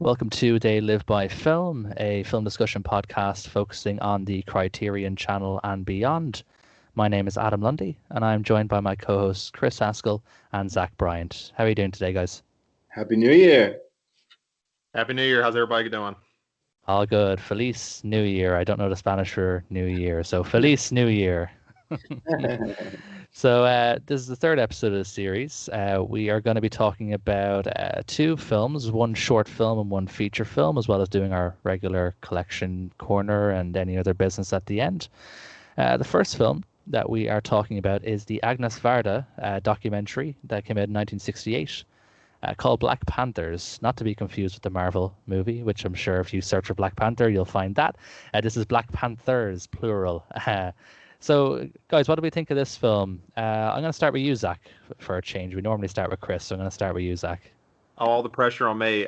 Welcome to They Live by Film, a film discussion podcast focusing on the Criterion Channel and beyond. My name is Adam Lundy, and I'm joined by my co-hosts Chris Haskell and Zach Bryant. How are you doing today, guys? Happy New Year. Happy New Year. How's everybody doing? All good. Feliz New Year. I don't know the Spanish for New Year, so Feliz New Year. So this is the third episode of the series. We are going to be talking about two films, one short film and one feature film, as well as doing our regular collection corner and any other business at the end. The first film that we are talking about is the Agnes Varda documentary that came out in 1968. Called Black Panthers, not to be confused with the Marvel movie, which I'm sure if you search for Black Panther, you'll find that. This is Black Panthers, plural. So, guys, what do we think of this film? I'm going to start with you, Zach, for a change. We normally start with Chris, so I'm going to start with you, Zach. All the pressure on me.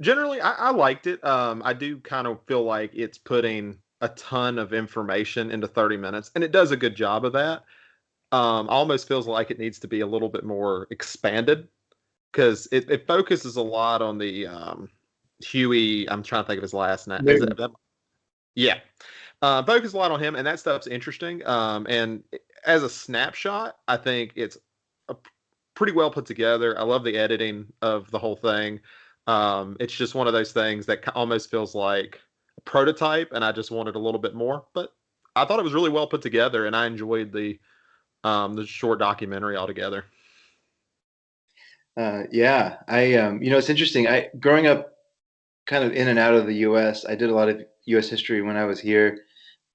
Generally, I liked it. I do kind of feel like it's putting a ton of information into 30 minutes, and it does a good job of that. Almost feels like it needs to be a little bit more expanded because it focuses a lot on the Huey. I'm trying to think of his last name. Yeah. Focus a lot on him, and that stuff's interesting. And as a snapshot, I think it's pretty well put together. I love the editing of the whole thing. It's just one of those things that almost feels like a prototype, and I just wanted a little bit more. But I thought it was really well put together, and I enjoyed the short documentary altogether. It's interesting. Growing up kind of in and out of the U.S., I did a lot of U.S. history when I was here.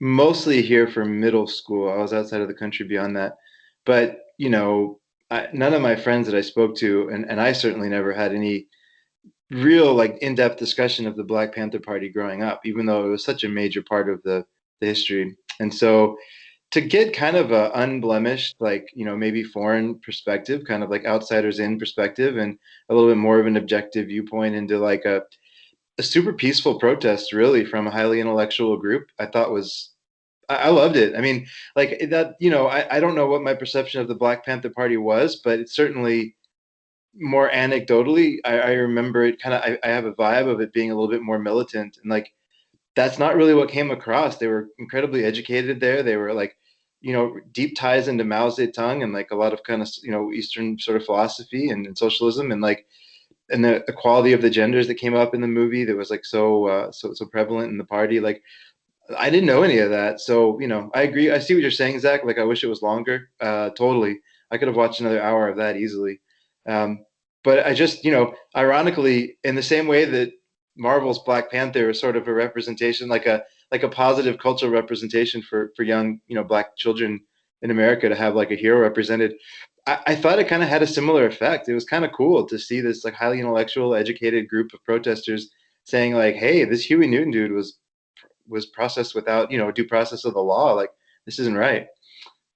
Mostly here for middle school. I was outside of the country beyond that. But, none of my friends that I spoke to, and I certainly never had any real in-depth discussion of the Black Panther Party growing up, even though it was such a major part of the history. And so to get kind of a unblemished, maybe foreign perspective, kind of like outsiders in perspective, and a little bit more of an objective viewpoint into a super peaceful protest, really, from a highly intellectual group, I thought I loved it. I mean, I don't know what my perception of the Black Panther Party was, but it's certainly more anecdotally, I remember it kind of, I have a vibe of it being a little bit more militant, and that's not really what came across. They were incredibly educated there. They were deep ties into Mao Zedong and a lot of kind of, Eastern sort of philosophy and socialism, and and the equality of the genders that came up in the movie that was so prevalent in the party. I didn't know any of that. So, I agree. I see what you're saying, Zach. I wish it was longer. Totally. I could have watched another hour of that easily. But I just, ironically, in the same way that Marvel's Black Panther is sort of a representation, like a positive cultural representation for young, Black children in America to have a hero represented. I thought it kind of had a similar effect. It was kind of cool to see this highly intellectual, educated group of protesters saying hey, this Huey Newton dude was processed without due process of the law. This isn't right.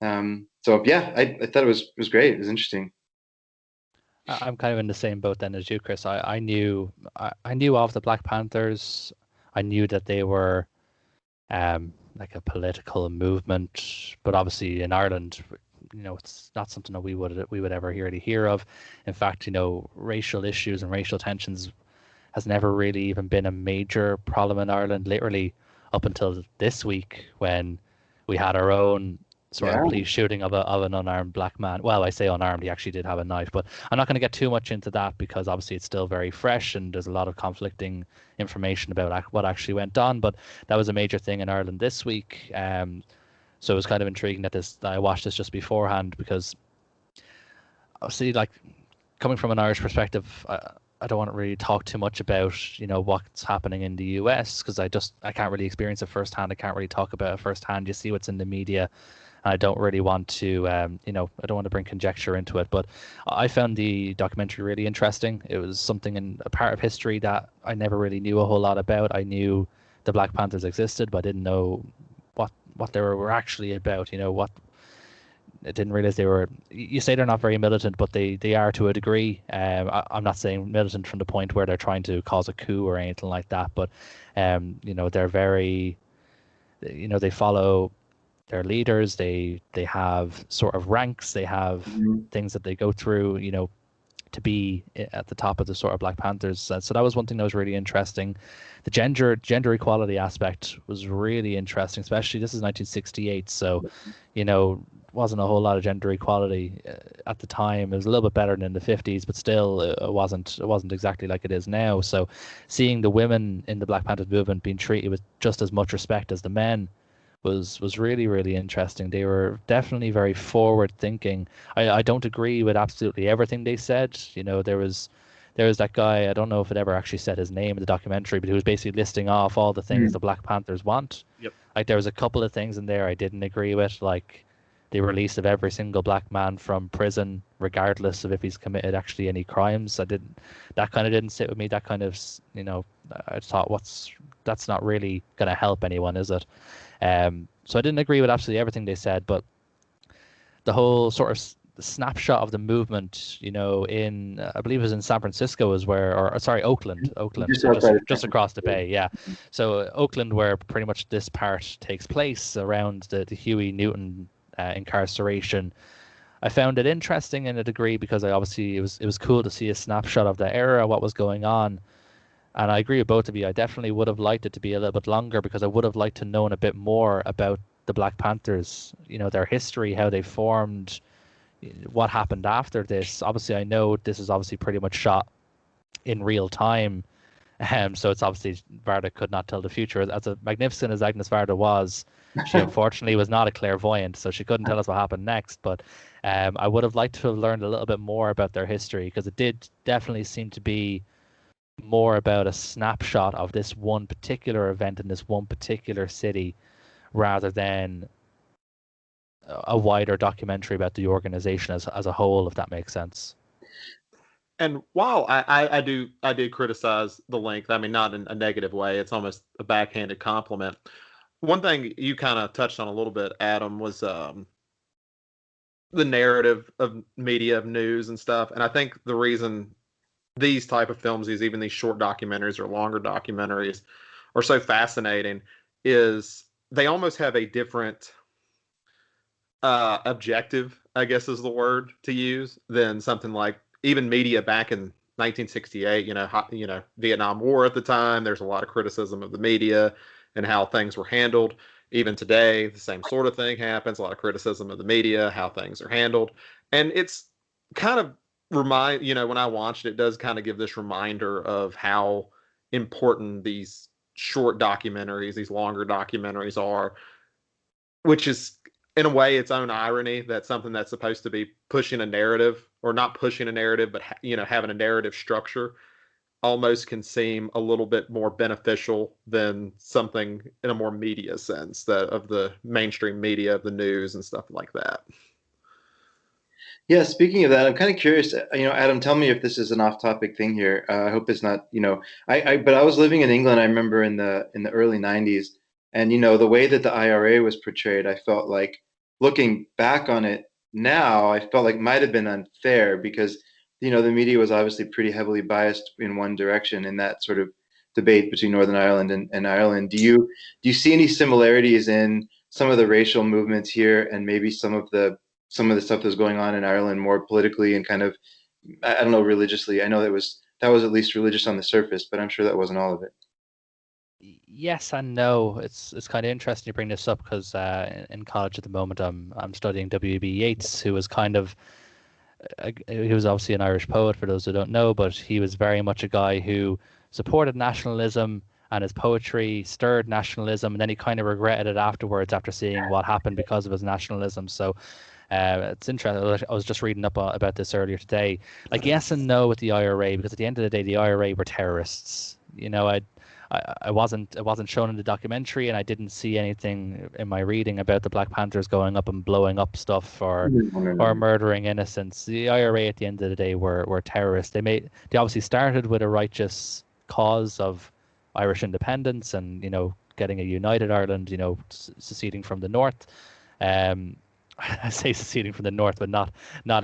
So yeah, I thought it was great. It was interesting. I'm kind of in the same boat then as you, Chris. I knew of the Black Panthers. I knew that they were like a political movement, but obviously in Ireland, it's not something that we would ever really hear of. In fact, racial issues and racial tensions has never really even been a major problem in Ireland, literally up until this week when we had our own sort of police shooting of an unarmed black man. Well, I say unarmed, he actually did have a knife, but I'm not going to get too much into that because obviously it's still very fresh and there's a lot of conflicting information about what actually went on. But that was a major thing in Ireland this week. So it was kind of intriguing that I watched this just beforehand because obviously, coming from an Irish perspective, I don't want to really talk too much about what's happening in the US because I can't really experience it firsthand. I can't really talk about it firsthand. You see what's in the media. I don't really want to, I don't want to bring conjecture into it, but I found the documentary really interesting. It was something a part of history that I never really knew a whole lot about. I knew the Black Panthers existed, but I didn't know what they were actually about. I didn't realize they were. You say they're not very militant, but they are to a degree. I'm not saying militant from the point where they're trying to cause a coup or anything like that, but they're very. They follow their leaders. They have sort of ranks. They have things that they go through. to be at the top of the sort of Black Panthers. So that was one thing that was really interesting. The gender equality aspect was really interesting, especially this is 1968, so wasn't a whole lot of gender equality at the time. It was a little bit better than in the 50s, but still it wasn't exactly like it is now. So seeing the women in the Black Panthers movement being treated with just as much respect as the men was really, really interesting. They were definitely very forward thinking. I don't agree with absolutely everything they said. There was that guy, I don't know if it ever actually said his name in the documentary, but he was basically listing off all the things the Black Panthers want. Yep. Like there was a couple of things in there I didn't agree with, like the release of every single black man from prison, regardless of if he's committed actually any crimes. That kind of didn't sit with me. That kind of, I thought, that's not really going to help anyone, is it? So I didn't agree with absolutely everything they said, but the whole sort of snapshot of the movement, in I believe it was in San Francisco, Oakland, just across the bay, yeah. So Oakland, where pretty much this part takes place around the Huey Newton incarceration. I found it interesting in a degree because it was cool to see a snapshot of the era, what was going on. And I agree with both of you. I definitely would have liked it to be a little bit longer because I would have liked to know a bit more about the Black Panthers, their history, how they formed, what happened after this. Obviously, I know this is obviously pretty much shot in real time. So it's obviously Varda could not tell the future. As magnificent as Agnes Varda was, she unfortunately was not a clairvoyant, so she couldn't tell us what happened next. But I would have liked to have learned a little bit more about their history because it did definitely seem to be more about a snapshot of this one particular event in this one particular city rather than a wider documentary about the organization as a whole, if that makes sense. And while I did criticize the length, I mean, not in a negative way, it's almost a backhanded compliment. One thing you kind of touched on a little bit, Adam, was the narrative of media, of news and stuff. And I think the reason these type of films, even these short documentaries or longer documentaries, are so fascinating is they almost have a different objective, I guess is the word to use, than something like even media back in 1968. Vietnam War at the time. There's a lot of criticism of the media and how things were handled. Even today, the same sort of thing happens. A lot of criticism of the media, how things are handled, and it's kind of when I watched it, does kind of give this reminder of how important these short documentaries, these longer documentaries are, which is in a way its own irony that something that's supposed to be pushing a narrative, or not pushing a narrative, but having a narrative structure, almost can seem a little bit more beneficial than something in a more media sense, that of the mainstream media, of the news and stuff like that. Yeah, speaking of that, I'm kind of curious. Adam, tell me if this is an off-topic thing here. I hope it's not. But I was living in England. I remember in the early '90s, and the way that the IRA was portrayed, I felt like, looking back on it now, I felt like might have been unfair because the media was obviously pretty heavily biased in one direction in that sort of debate between Northern Ireland and Ireland. Do you see any similarities in some of the racial movements here, and maybe some of the stuff that's going on in Ireland more politically and kind of, I don't know, religiously? I know that was at least religious on the surface, but I'm sure that wasn't all of it. Yes and no. It's kind of interesting you bring this up because in college at the moment I'm studying W.B. Yeats, who was he was obviously an Irish poet for those who don't know, but he was very much a guy who supported nationalism, and his poetry stirred nationalism, and then he kind of regretted it afterwards after seeing what happened because of his nationalism. So it's interesting. I was just reading up about this earlier today. Like, yes and no with the IRA, because at the end of the day, the IRA were terrorists. I wasn't shown in the documentary, and I didn't see anything in my reading about the Black Panthers going up and blowing up stuff or murdering innocents. The IRA at the end of the day were terrorists. They obviously started with a righteous cause of Irish independence and getting a united Ireland, seceding from the North. I say seceding from the North, but not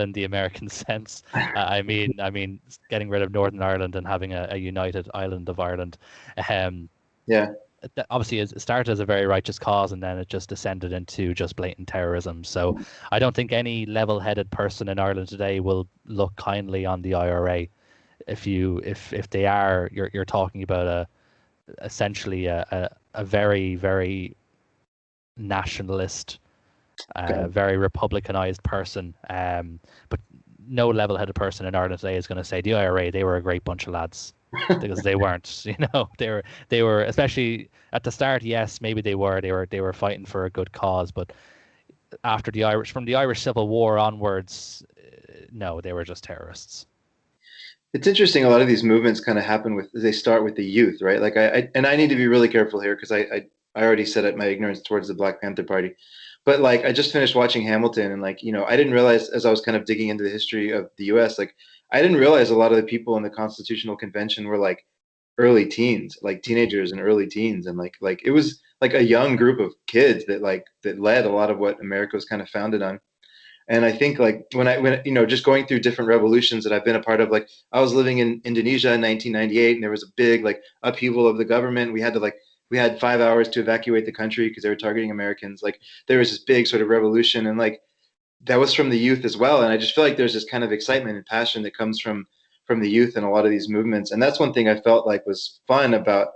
in the American sense. I mean getting rid of Northern Ireland and having a united island of Ireland. Yeah. obviously it started as a very righteous cause, and then it just descended into just blatant terrorism. So I don't think any level-headed person in Ireland today will look kindly on the IRA. If they are, you're talking about essentially a very, very nationalist, very republicanized person. But no level-headed person in Ireland today is going to say the IRA, they were a great bunch of lads, because they weren't. They were especially at the start. Yes, maybe they were fighting for a good cause, but after from the Irish Civil War onwards, no, they were just terrorists. It's interesting. A lot of these movements kind of happen they start with the youth, right? Like and I need to be really careful here because I already said it, my ignorance towards the Black Panther Party, but like I just finished watching Hamilton, and like I didn't realize, as I was kind of digging into the history of the U.S., like I didn't realize a lot of the people in the Constitutional Convention were like early teens, like teenagers and early teens, and like it was like a young group of kids that led a lot of what America was kind of founded on. And I think like when just going through different revolutions that I've been a part of, like I was living in Indonesia in 1998, and there was a big like upheaval of the government. We had 5 hours to evacuate the country because they were targeting Americans. Like there was this big sort of revolution, and like that was from the youth as well. And I just feel like there's this kind of excitement and passion that comes from the youth in a lot of these movements. And that's one thing I felt like was fun about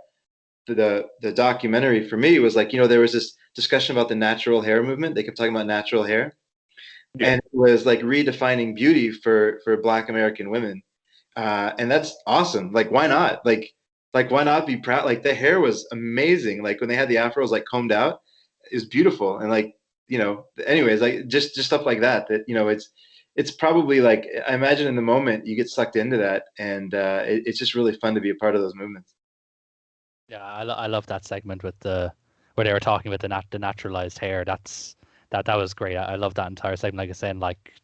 the documentary for me, was like there was this discussion about the natural hair movement. They kept talking about natural hair, Yeah. and it was like redefining beauty for Black American women, and that's awesome. Like, why not? Like why not be proud? Like the hair was amazing. Like when they had the afros like combed out, it was beautiful. And like anyways, like just stuff like that. That it's probably like I imagine in the moment you get sucked into that, and it's just really fun to be a part of those movements. Yeah, I love that segment with where they were talking about the naturalized hair. That was great. I love that entire segment. Like I said, like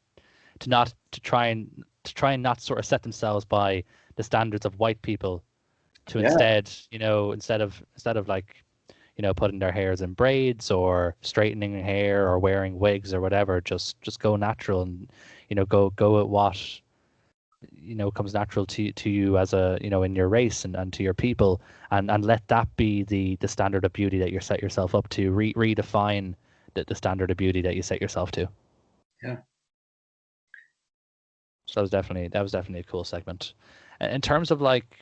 to try and not sort of set themselves by the standards of white people, to Yeah. instead of like putting their hairs in braids or straightening hair or wearing wigs or whatever, just go natural, and go at what comes natural to you as a in your race and to your people, and let that be the standard of beauty that you set yourself up to. Redefine the standard of beauty that you set yourself to. Yeah. So that was definitely a cool segment. In terms of like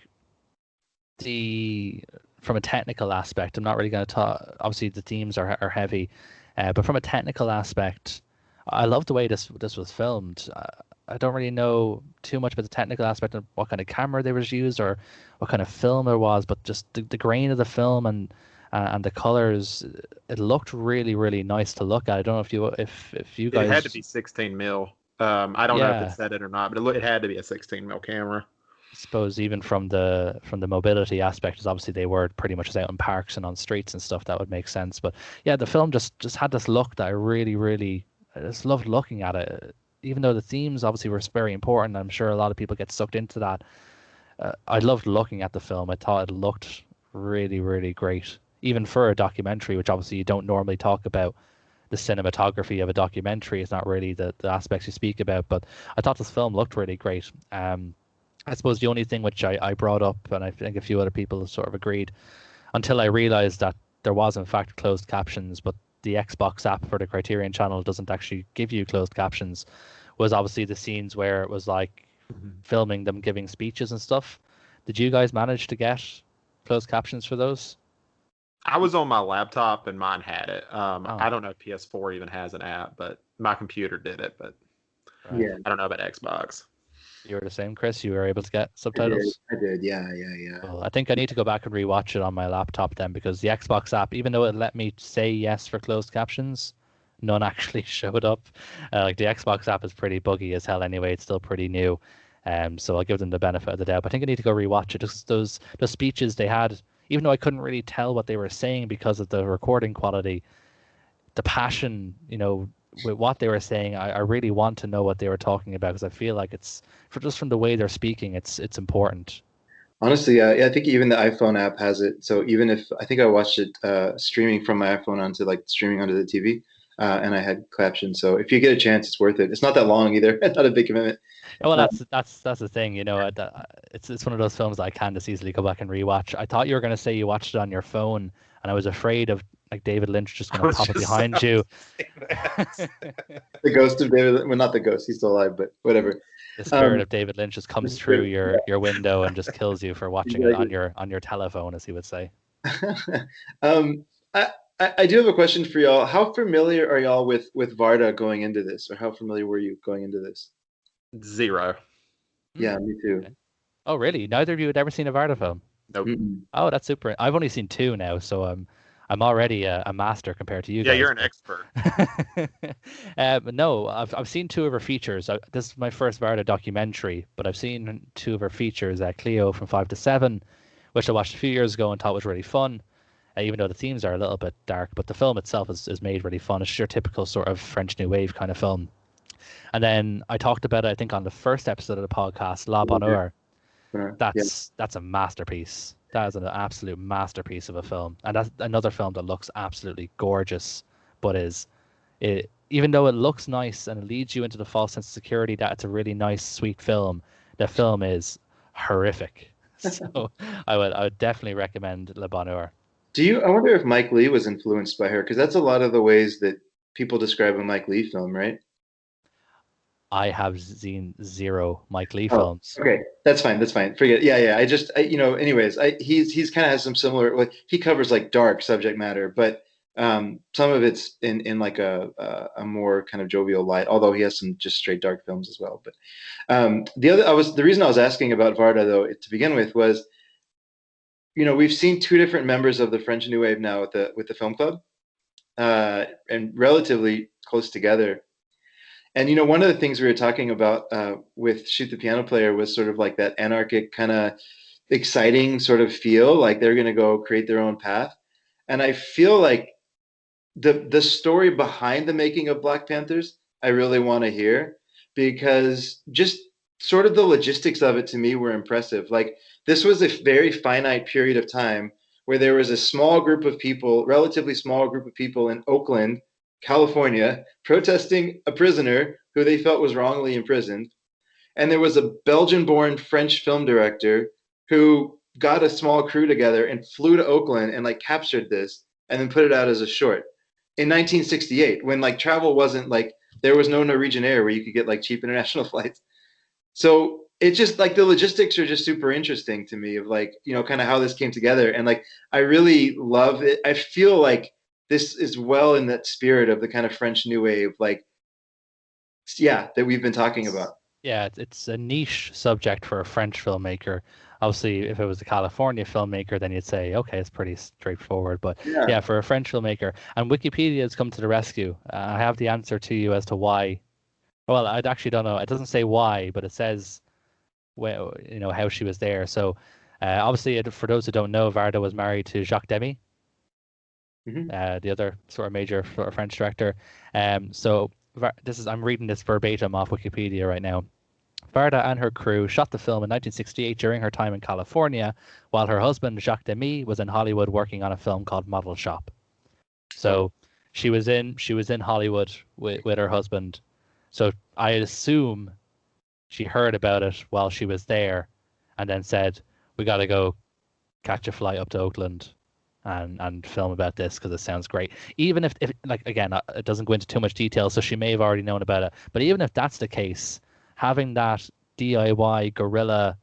from a technical aspect, I'm not really going to talk. Obviously, the themes are heavy, but from a technical aspect, I love the way this was filmed. I don't really know too much about the technical aspect of what kind of camera they was used or what kind of film there was, but just the grain of the film and the colors, it looked really, really nice to look at. I don't know if you guys. It had to be 16 mil. I don't know if it Yeah. said it or not, but it had to be a 16 mil camera. I suppose even from the mobility aspect, is obviously they were pretty much out in parks and on streets and stuff. That would make sense. But yeah, the film just had this look that I really, really, I just loved looking at it. Even though the themes obviously were very important, I'm sure a lot of people get sucked into that. I loved looking at the film. I thought it looked really, really great, even for a documentary, which obviously you don't normally talk about. The cinematography of a documentary is not really the aspects you speak about, but I thought this film looked really great. I suppose the only thing which I brought up, and I think a few other people sort of agreed, until I realized that there was in fact closed captions, but the Xbox app for the Criterion channel doesn't actually give you closed captions, was obviously the scenes where it was like filming them giving speeches and stuff. Did you guys manage to get closed captions for those? I was on my laptop and mine had it. I don't know if PS4 even has an app, but my computer did it. But Right. Yeah. I don't know about Xbox. You were the same, Chris? You were able to get subtitles? I did. Yeah. Well, I think I need to go back and rewatch it on my laptop then, because the Xbox app, even though it let me say yes for closed captions, none actually showed up. Like the Xbox app is pretty buggy as hell anyway. It's still pretty new. So I'll give them the benefit of the doubt. But I think I need to go rewatch it. Just those speeches they had, even though I couldn't really tell what they were saying because of the recording quality, the passion, with what they were saying, I really want to know what they were talking about, because I feel like it's just from the way they're speaking, it's important. Honestly, yeah, I think even the iPhone app has it. So even if I think I watched it streaming from my iPhone onto like streaming onto the TV, and I had captions. So if you get a chance, it's worth it. It's not that long either. It's not a big commitment. Well, Uh, that's the thing, it's one of those films that I can just easily go back and rewatch. I thought you were going to say you watched it on your phone, and I was afraid of like David Lynch just going I to was pop it just behind about you. to say that. the ghost of David, well, not the ghost, he's still alive, but whatever. The spirit of David Lynch just The comes through spirit- your window and just kills you for watching it exactly. on your telephone, as he would say. um, I, I do have a question for y'all. How familiar are y'all with Varda going into this, or how familiar were you going into this? Zero. Yeah, me too. Okay. Oh, really? Neither of you had ever seen a Varda film? Nope. Mm-mm. Oh, that's super. I've only seen two now, so I'm already a master compared to you Yeah, guys. you're an expert. But no, I've seen two of her features. This is my first Varda documentary, but I've seen two of her features. Cleo from 5 to 7, which I watched a few years ago and thought was really fun. Even though the themes are a little bit dark, but the film itself is made really fun. It's your typical sort of French New Wave kind of film. And then I talked about it, I think, on the first episode of the podcast, La Bonheur. Yeah. That's a masterpiece. That is an absolute masterpiece of a film, and that's another film that looks absolutely gorgeous, but even though it looks nice and it leads you into the false sense of security that it's a really nice, sweet film, the film is horrific. So I would definitely recommend Le Bonheur. I wonder if Mike Lee was influenced by her, because that's a lot of the ways that people describe a Mike Lee film, right? I have seen zero Mike Lee Oh, films. okay. That's fine. That's fine. Forget it. Yeah, yeah. Anyways, he's kind of has some similar, like he covers like dark subject matter, but some of it's in like a more kind of jovial light, although he has some just straight dark films as well. But the reason I was asking about Varda though to begin with was, we've seen two different members of the French New Wave now with the film club, and relatively close together. And one of the things we were talking about with Shoot the Piano Player was sort of like that anarchic kind of exciting sort of feel, like they're going to go create their own path. And I feel like the story behind the making of Black Panthers, I really want to hear, because just sort of the logistics of it to me were impressive. Like this was a very finite period of time where there was a small group of people, relatively small group of people in Oakland, California, protesting a prisoner who they felt was wrongly imprisoned. And there was a Belgian-born French film director who got a small crew together and flew to Oakland and like captured this and then put it out as a short in 1968, when like travel wasn't like, there was no Norwegian Air where you could get like cheap international flights. So it's just like the logistics are just super interesting to me of like, kind of how this came together. And like, I really love it. I feel like this is well in that spirit of the kind of French New Wave, like, yeah, that we've been talking about. Yeah, it's a niche subject for a French filmmaker. Obviously, if it was a California filmmaker, then you'd say, okay, it's pretty straightforward. But Yeah. yeah, for a French filmmaker, and Wikipedia has come to the rescue. I have the answer to you as to why. Well, I actually don't know. It doesn't say why, but it says, well, how she was there. So, obviously, for those who don't know, Varda was married to Jacques Demy, Mm-hmm. the other sort of major sort of French director. So I'm reading this verbatim off Wikipedia right now. Varda and her crew shot the film in 1968 during her time in California, while her husband Jacques Demy was in Hollywood working on a film called Model Shop. Oh. So she was in Hollywood with her husband. So I assume she heard about it while she was there, and then said, "We got to go catch a flight up to Oakland and film about this because it sounds great." Even if like again, it doesn't go into too much detail, so she may have already known about it. But even if that's the case, having that DIY guerrilla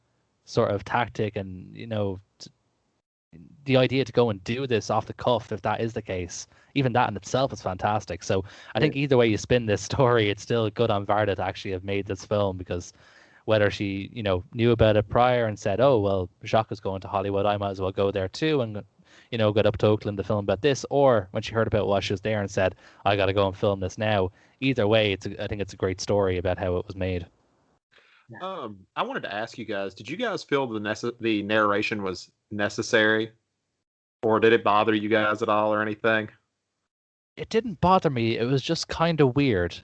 sort of tactic and the idea to go and do this off the cuff, if that is the case, even that in itself is fantastic. So I think either way you spin this story, it's still good on Varda to actually have made this film, because whether she knew about it prior and said, oh well, Jacques is going to Hollywood, I might as well go there too, and get up to Oakland to film about this, or when she heard about while she was there and said, I got to go and film this now. Either way, I think it's a great story about how it was made. I wanted to ask you guys, did you guys feel the narration was necessary, or did it bother you guys at all or anything? It didn't bother me. It was just kind of weird.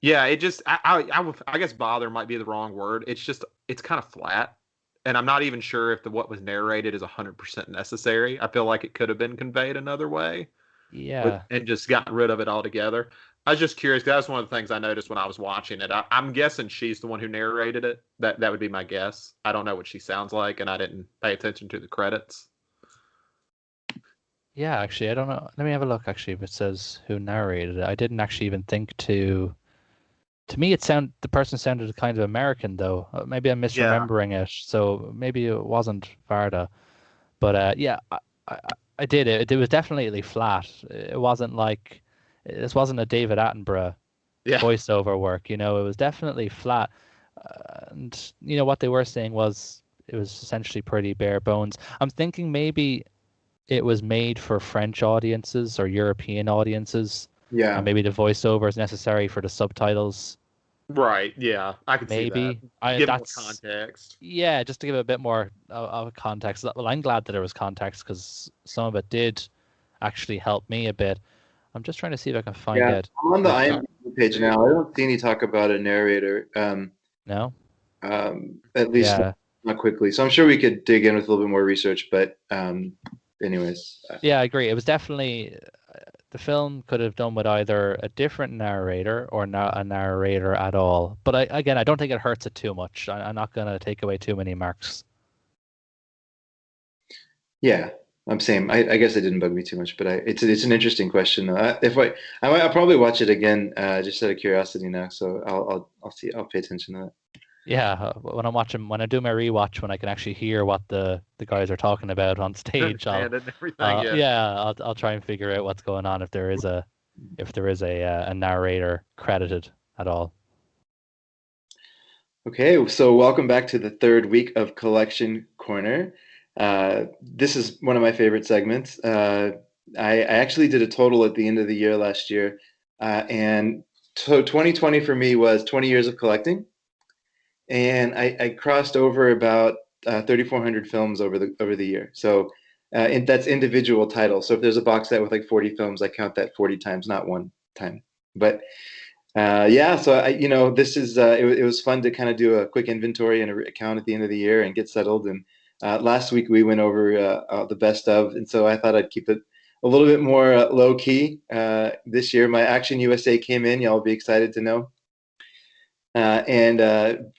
Yeah, it just I guess bother might be the wrong word. It's kind of flat, and I'm not even sure if what was narrated is 100% necessary. I feel like it could have been conveyed another way. Yeah. and just got rid of it altogether. I was just curious. 'Cause that's one of the things I noticed when I was watching it. I'm guessing she's the one who narrated it. That would be my guess. I don't know what she sounds like, and I didn't pay attention to the credits. Yeah, actually, I don't know. Let me have a look actually if it says who narrated it. I didn't actually even think to me the person sounded kind of American though. Maybe I'm Yeah, misremembering it. So maybe it wasn't Varda. But yeah, I, I did it. It was definitely flat. It wasn't like this wasn't a David Attenborough yeah. voiceover work. You know, it was definitely flat. And you know what they were saying was it was essentially pretty bare bones. I'm thinking maybe it was made for French audiences or European audiences, and Yeah. maybe the voiceover is necessary for the subtitles. Right. Yeah, I could see that. Maybe I Give more that's context. yeah, just to give it a bit more of context. Well, I'm glad that there was context because some of it did actually help me a bit. I'm just trying to see if I can find Yeah. out I'm on the who nar IMDb page now. I don't see any talk about a narrator. No? At least Yeah. not quickly. So I'm sure we could dig in with a little bit more research. But anyways, Yeah, I agree. It was definitely the film could have done with either a different narrator or not a narrator at all. But again, I don't think it hurts it too much. I'm not going to take away too many marks. yeah, I'm same. I guess it didn't bug me too much, but it's an interesting question though. If I'll probably watch it again just out of curiosity now. So I'll see. I'll pay attention to that. Yeah, when I do my rewatch, when I can actually hear what the guys are talking about on stage, Understand it and everything. Yeah. yeah, I'll try and figure out what's going on if there is a narrator credited at all. Okay, so welcome back to the third week of Collection Corner. This is one of my favorite segments. I actually did a total at the end of the year last year, and so 2020 for me was 20 years of collecting, and I crossed over about 3,400 films over the year. So and that's individual titles. So if there's a box set with like 40 films, I count that 40 times, not one time. But yeah, so this is it was fun to kind of do a quick inventory and a account at the end of the year and get settled. And last week we went over the best of, and so I thought I'd keep it a little bit more low key. This year, my Action USA came in. Y'all will be excited to know. And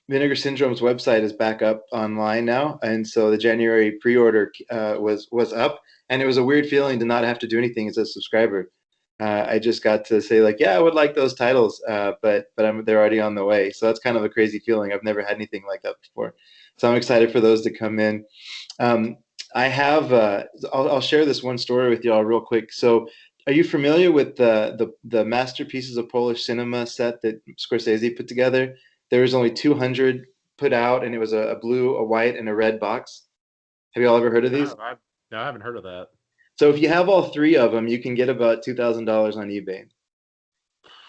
Vinegar Syndrome's website is back up online now, and so the January pre-order was up, and it was a weird feeling to not have to do anything as a subscriber. I just got to say like, yeah, I would like those titles, but they're already on the way. So that's kind of a crazy feeling. I've never had anything like that before, so I'm excited for those to come in. Um, I have. I'll share this one story with y'all real quick. So, are you familiar with the masterpieces of Polish cinema set that Scorsese put together? There was only 200 put out, and it was a blue, a white, and a red box. Have you all ever heard of these? No, I haven't heard of that. So if you have all three of them, you can get about $2,000 on eBay.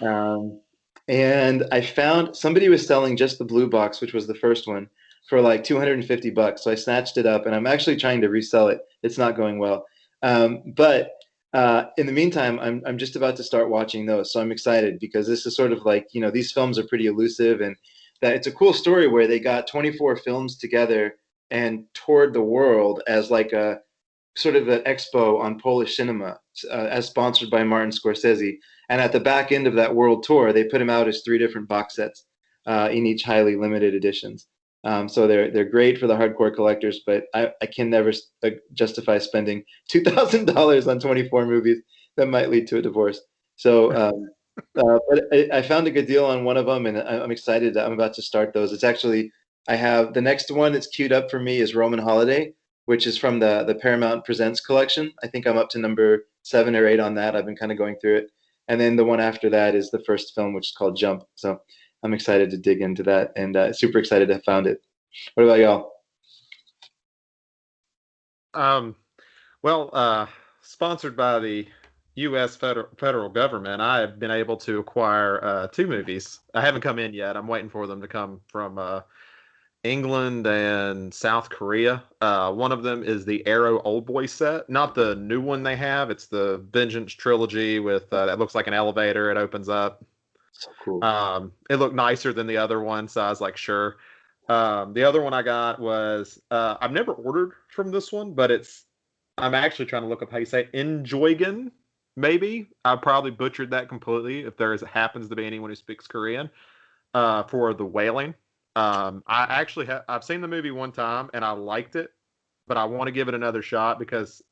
Um, and I found somebody was selling just the blue box, which was the first one, for like 250 bucks. So I snatched it up, and I'm actually trying to resell it. It's not going well. But in the meantime, I'm just about to start watching those. So I'm excited because this is sort of like, these films are pretty elusive, and that it's a cool story where they got 24 films together and toured the world as like a sort of an expo on Polish cinema, as sponsored by Martin Scorsese. And at the back end of that world tour, they put them out as three different box sets in each highly limited editions. So they're great for the hardcore collectors, but I can never justify spending $2,000 on 24 movies. That might lead to a divorce. So, but I found a good deal on one of them, and I'm excited. I'm about to start those. It's actually I have the next one that's queued up for me is Roman Holiday, which is from the Paramount Presents collection. I think I'm up to number 7 or 8 on that. I've been kind of going through it. And then the one after that is the first film, which is called Jump. So I'm excited to dig into that and super excited to have found it. What about y'all? Um, well, sponsored by the U.S. federal government, I have been able to acquire 2 movies. I haven't come in yet. I'm waiting for them to come from England and South Korea. One of them is the Arrow Old Boy set, not the new one they have. It's the Vengeance trilogy with that looks like an elevator. It opens up. So cool. It looked nicer than the other one, so I was like, sure. The other one I got was I've never ordered from this one, but I'm actually trying to look up how you say it, Enjoygen. maybe I probably butchered that completely. If there happens to be anyone who speaks Korean, for The Wailing. I actually I've seen the movie one time and I liked it, but I want to give it another shot because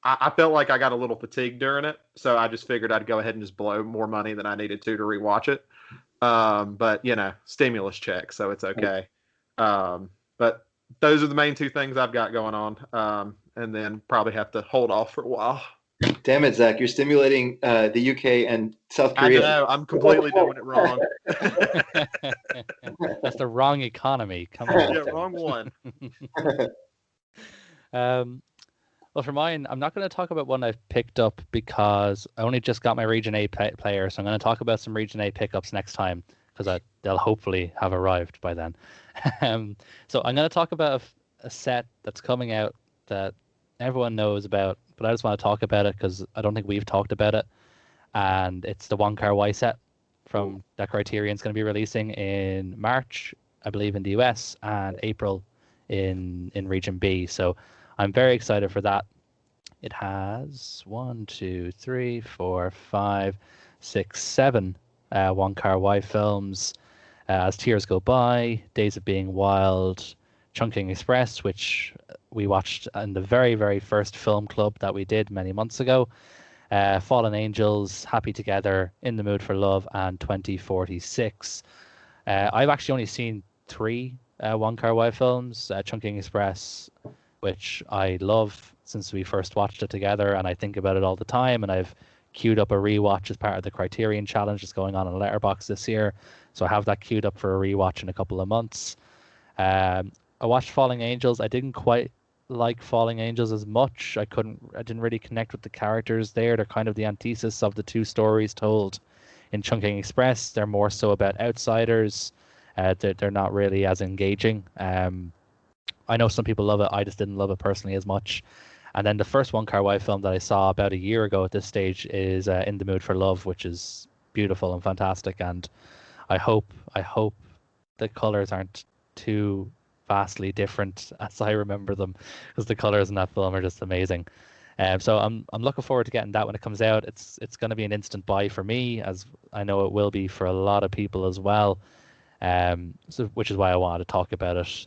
I felt like I got a little fatigued during it, so I just figured I'd go ahead and just blow more money than I needed to rewatch it. But stimulus check, so it's okay. But those are the main two things I've got going on, and then probably have to hold off for a while. Damn it, Zach! You're stimulating the UK and South Korea. I know I'm completely doing it wrong. That's the wrong economy. Come on. Yeah, wrong one. Well, for mine, I'm not going to talk about one I've picked up because I only just got my Region A player, so I'm going to talk about some Region A pickups next time because they'll hopefully have arrived by then. So I'm going to talk about a set that's coming out that everyone knows about, but I just want to talk about it because I don't think we've talked about it. And it's the Wong Kar-wai set from that Criterion's going to be releasing in March, I believe, in the US, and April in Region B. So I'm very excited for that. It has 1, 2, 3, 4, 5, 6, 7 Wong Kar-wai films. As Tears Go By, Days of Being Wild, Chungking Express, which we watched in the very, very first film club that we did many months ago. Fallen Angels, Happy Together, In the Mood for Love, and 2046. I've actually only seen 3 Wong Kar-wai films. Chungking Express, which I love since we first watched it together, and I think about it all the time, and I've queued up a rewatch as part of the Criterion Challenge that's going on Letterboxd this year, so I have that queued up for a rewatch in a couple of months. I watched Falling Angels. I didn't quite like Falling Angels as much. I didn't really connect with the characters there. They're kind of the antithesis of the two stories told in Chungking Express. They're more so about outsiders. They're not really as engaging. I know some people love it. I just didn't love it personally as much. And then the first Wong Kar-wai film that I saw about a year ago at this stage is In the Mood for Love, which is beautiful and fantastic. And I hope the colors aren't too vastly different as I remember them, because the colors in that film are just amazing. So I'm looking forward to getting that when it comes out. It's going to be an instant buy for me, as I know it will be for a lot of people as well. So which is why I wanted to talk about it.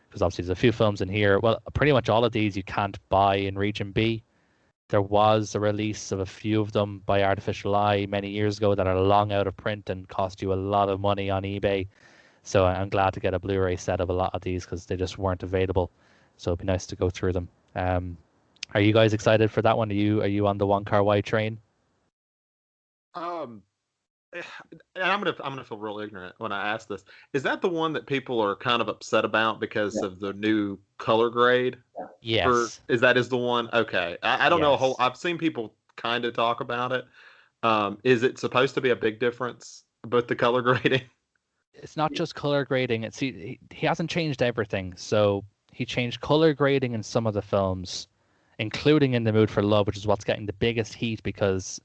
Because obviously there's a few films in here. Well, pretty much all of these you can't buy in Region B. There was a release of a few of them by Artificial Eye many years ago that are long out of print and cost you a lot of money on eBay. So I'm glad to get a Blu-ray set of a lot of these because they just weren't available. So it'd be nice to go through them. Are you guys excited for that one? Are you on the Wong Kar-wai train? And I'm gonna feel real ignorant when I ask this. Is that the one that people are kind of upset about because of the new color grade? Yes. Is the one? Okay. I don't know a whole. Yes. I've seen people kind of talk about it. Is it supposed to be a big difference about the color grading? It's not just color grading. He hasn't changed everything. So he changed color grading in some of the films, including In the Mood for Love, which is what's getting the biggest heat because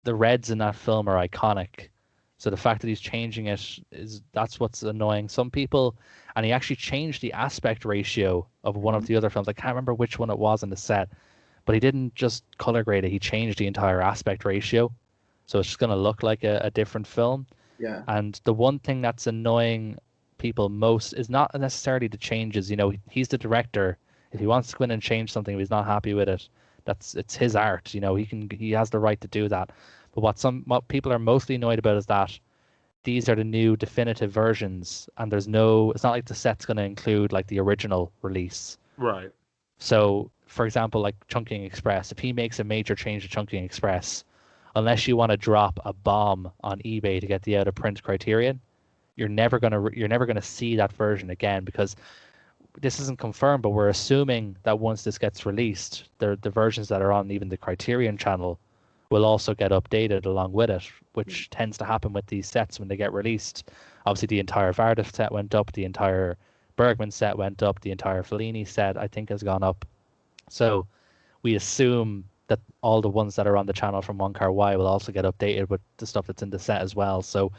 the reds in that film are iconic. So the fact that he's changing that's what's annoying some people. And he actually changed the aspect ratio of one of the other films. I can't remember which one it was in the set, but he didn't just color grade it. He changed the entire aspect ratio. So it's just going to look like a different film. Yeah. And the one thing that's annoying people most is not necessarily the changes. He's the director. If he wants to go in and change something, if he's not happy with it, it's his art. He has the right to do that. But what people are mostly annoyed about is that these are the new definitive versions, and it's not like the set's going to include like the original release. Right. So, for example, like Chungking Express, if he makes a major change to Chungking Express, unless you want to drop a bomb on eBay to get the out of print Criterion, you're never gonna see that version again, because this isn't confirmed, but we're assuming that once this gets released, the versions that are on even the Criterion channel will also get updated along with it, which tends to happen with these sets when they get released. Obviously, the entire Vardif set went up, the entire Bergman set went up, the entire Fellini set, I think, has gone up. So we assume that all the ones that are on the channel from Wong Kar-wai will also get updated with the stuff that's in the set as well. So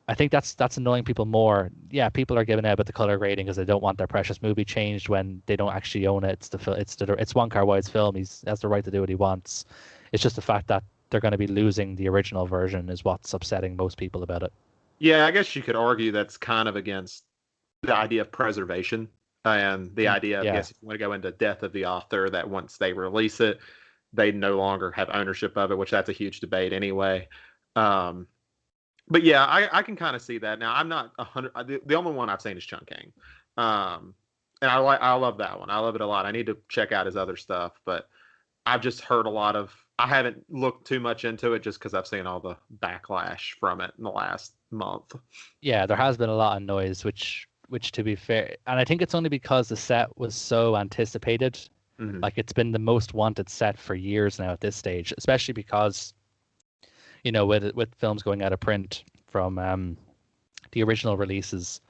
I think that's annoying people more. Yeah, people are giving out about the color grading because they don't want their precious movie changed when they don't actually own it. It's Wong Kar-wai's film. He has the right to do what he wants. It's just the fact that they're going to be losing the original version is what's upsetting most people about it. Yeah, I guess you could argue that's kind of against the idea of preservation and the idea of, Yeah. yes, if you want to go into death of the author, that once they release it, they no longer have ownership of it, which that's a huge debate anyway. But yeah, I can kind of see that. Now, I'm not 100. The only one I've seen is Chungking, and I love that one. I love it a lot. I need to check out his other stuff, but I've just heard a lot of. I haven't looked too much into it just because I've seen all the backlash from it in the last month. Yeah, there has been a lot of noise, which to be fair, and I think it's only because the set was so anticipated. Mm-hmm. Like it's been the most wanted set for years now at this stage, especially because with films going out of print from the original releases,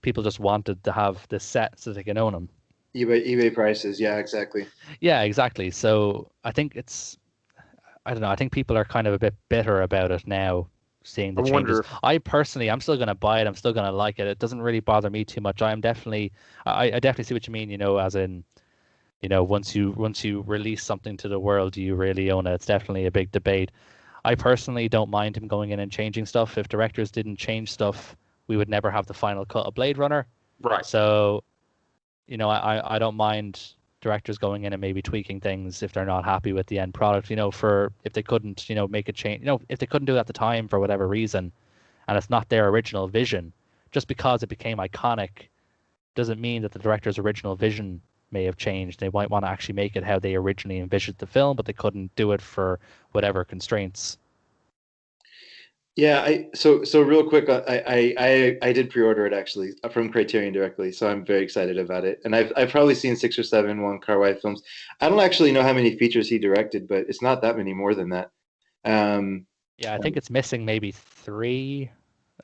people just wanted to have this set so they can own them. eBay prices, yeah, exactly. Yeah, exactly. So I think I don't know. I think people are kind of a bit bitter about it now, seeing the changes. I personally, I'm still going to buy it. I'm still going to like it. It doesn't really bother me too much. I definitely see what you mean. As in, once you release something to the world, do you really own it? It's definitely a big debate. I personally don't mind him going in and changing stuff. If directors didn't change stuff, we would never have the final cut of Blade Runner. Right. So, I don't mind directors going in and maybe tweaking things if they're not happy with the end product. If they couldn't, make a change. If they couldn't do it at the time for whatever reason, and it's not their original vision, just because it became iconic, doesn't mean that the director's original vision may have changed. They might want to actually make it how they originally envisioned the film, but they couldn't do it for whatever constraints. Yeah, so real quick, I did pre-order it actually from Criterion directly, so I'm very excited about it. And I've probably seen 6 or 7 Wong Kar-wai films. I don't actually know how many features he directed, but it's not that many more than that. Yeah, I think it's missing maybe 3.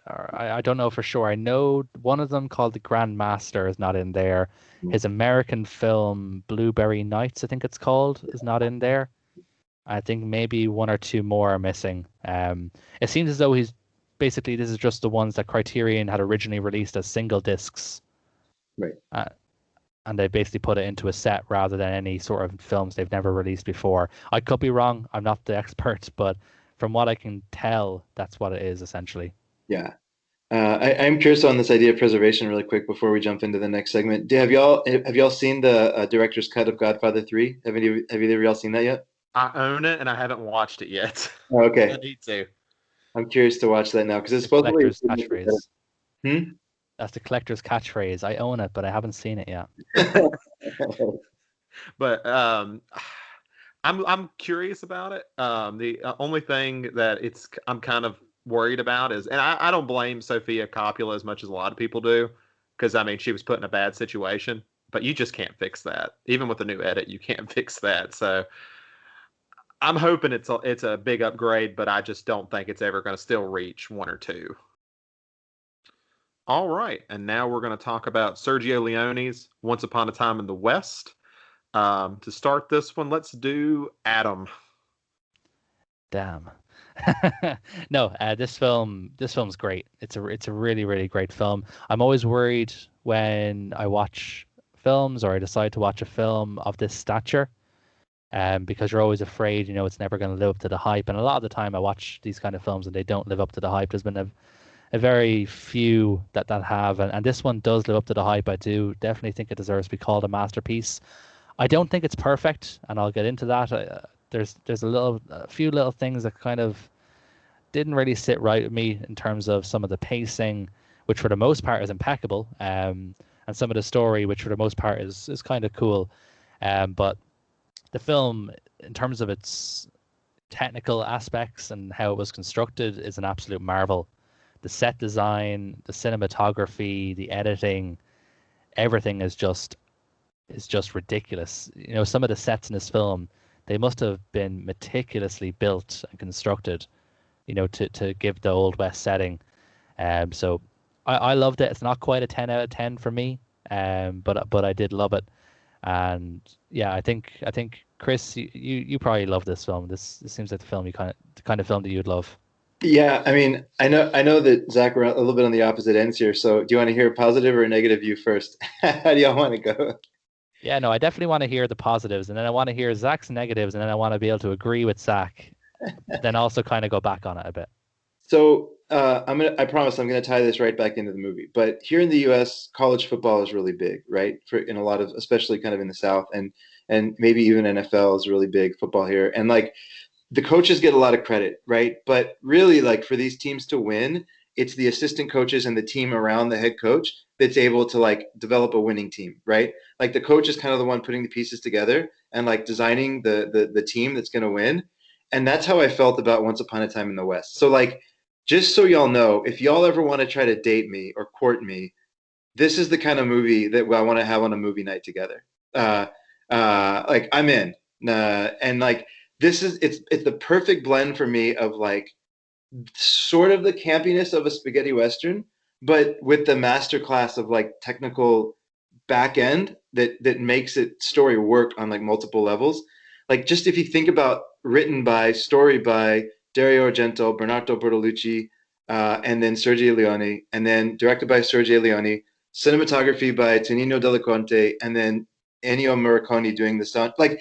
I don't know for sure. I know one of them called The Grand Master is not in there. His American film Blueberry Nights, I think it's called, is not in there. I think maybe 1 or 2 more are missing. It seems as though this is just the ones that Criterion had originally released as single discs. Right. And they basically put it into a set rather than any sort of films they've never released before. I could be wrong. I'm not the expert, but from what I can tell, that's what it is essentially. Yeah. I'm curious on this idea of preservation really quick before we jump into the next segment. Have y'all seen the director's cut of Godfather 3? Have either of y'all seen that yet? I own it and I haven't watched it yet. Oh, okay. I need to. I'm curious to watch that now because it's the supposed to be catchphrase. Hmm? That's the collector's catchphrase. I own it, but I haven't seen it yet. But I'm curious about it. The only thing that I'm kind of worried about is, and I don't blame Sofia Coppola as much as a lot of people do, because I mean she was put in a bad situation, but you just can't fix that. Even with the new edit, you can't fix that. So I'm hoping it's a big upgrade, but I just don't think it's ever going to still reach 1 or 2. All right, and now we're going to talk about Sergio Leone's Once Upon a Time in the West. To start this one, let's do Adam. Damn. No, this film's great. It's a really, really great film. I'm always worried when I watch films or I decide to watch a film of this stature, because you're always afraid, it's never going to live up to the hype. And a lot of the time I watch these kind of films and they don't live up to the hype. There's been a very few that have, and this one does live up to the hype. I do definitely think it deserves to be called a masterpiece. I don't think it's perfect, and I'll get into that. There's a few little things that kind of didn't really sit right with me in terms of some of the pacing, which for the most part is impeccable, and some of the story, which for the most part is kind of cool. But the film, in terms of its technical aspects and how it was constructed, is an absolute marvel. The set design, the cinematography, the editing, everything is just ridiculous. Some of the sets in this film, they must have been meticulously built and constructed, to give the Old West setting. So I loved it. It's not quite a 10 out of 10 for me, but I did love it. And yeah, I think Chris, you probably love this film. This seems like the kind of film that you'd love. Yeah, I mean, I know that Zach, we're a little bit on the opposite ends here. So, do you want to hear a positive or a negative view first? How do y'all want to go? Yeah, no, I definitely want to hear the positives, and then I want to hear Zach's negatives, and then I want to be able to agree with Zach, but then also kind of go back on it a bit. So, I promise I'm gonna tie this right back into the movie. But here in the U.S., college football is really big, right? For in a lot of, especially kind of in the South, and maybe even NFL is really big football here. And like the coaches get a lot of credit, right? But really, like for these teams to win, it's the assistant coaches and the team around the head coach that's able to like develop a winning team, right? Like the coach is kind of the one putting the pieces together and like designing the team that's going to win. And that's how I felt about Once Upon a Time in the West. So like, just so y'all know, if y'all ever want to try to date me or court me, this is the kind of movie that I want to have on a movie night together. Uh, like I'm in, and like this is it's the perfect blend for me of like sort of the campiness of a spaghetti western, but with the masterclass of like technical back end that makes it story work on like multiple levels. Like just if you think about written by story by Dario Argento, Bernardo Bertolucci, and then Sergio Leone, and then directed by Sergio Leone, cinematography by Tonino Della Conte, and then Ennio Morricone doing the sound. Like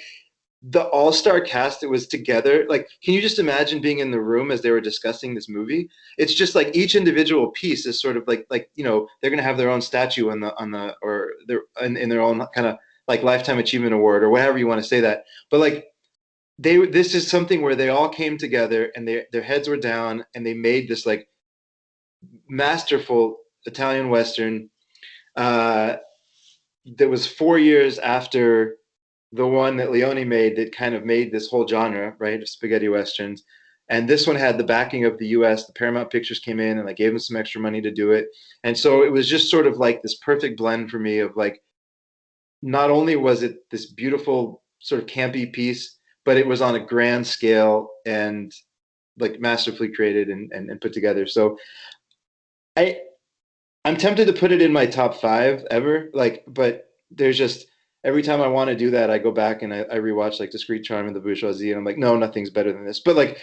the all-star cast that was together, like can you just imagine being in the room as they were discussing this movie? It's just like each individual piece is sort of like they're going to have their own statue on the or their in their own kind of like lifetime achievement award or whatever you want to say that. But like this is something where they all came together and their heads were down and they made this like masterful Italian western uh that was 4 years after the one that Leone made that kind of made this whole genre, right, of spaghetti westerns. And this one had the backing of the U.S. The Paramount Pictures came in and like gave them some extra money to do it. And so it was just sort of like this perfect blend for me of like not only was it this beautiful sort of campy piece, but it was on a grand scale and like masterfully created and put together. So I I'm tempted to put it in my top five ever, like, but there's just every time I want to do that, I go back and I rewatch like Discreet Charm and The Bourgeoisie, and I'm like, no, nothing's better than this. But like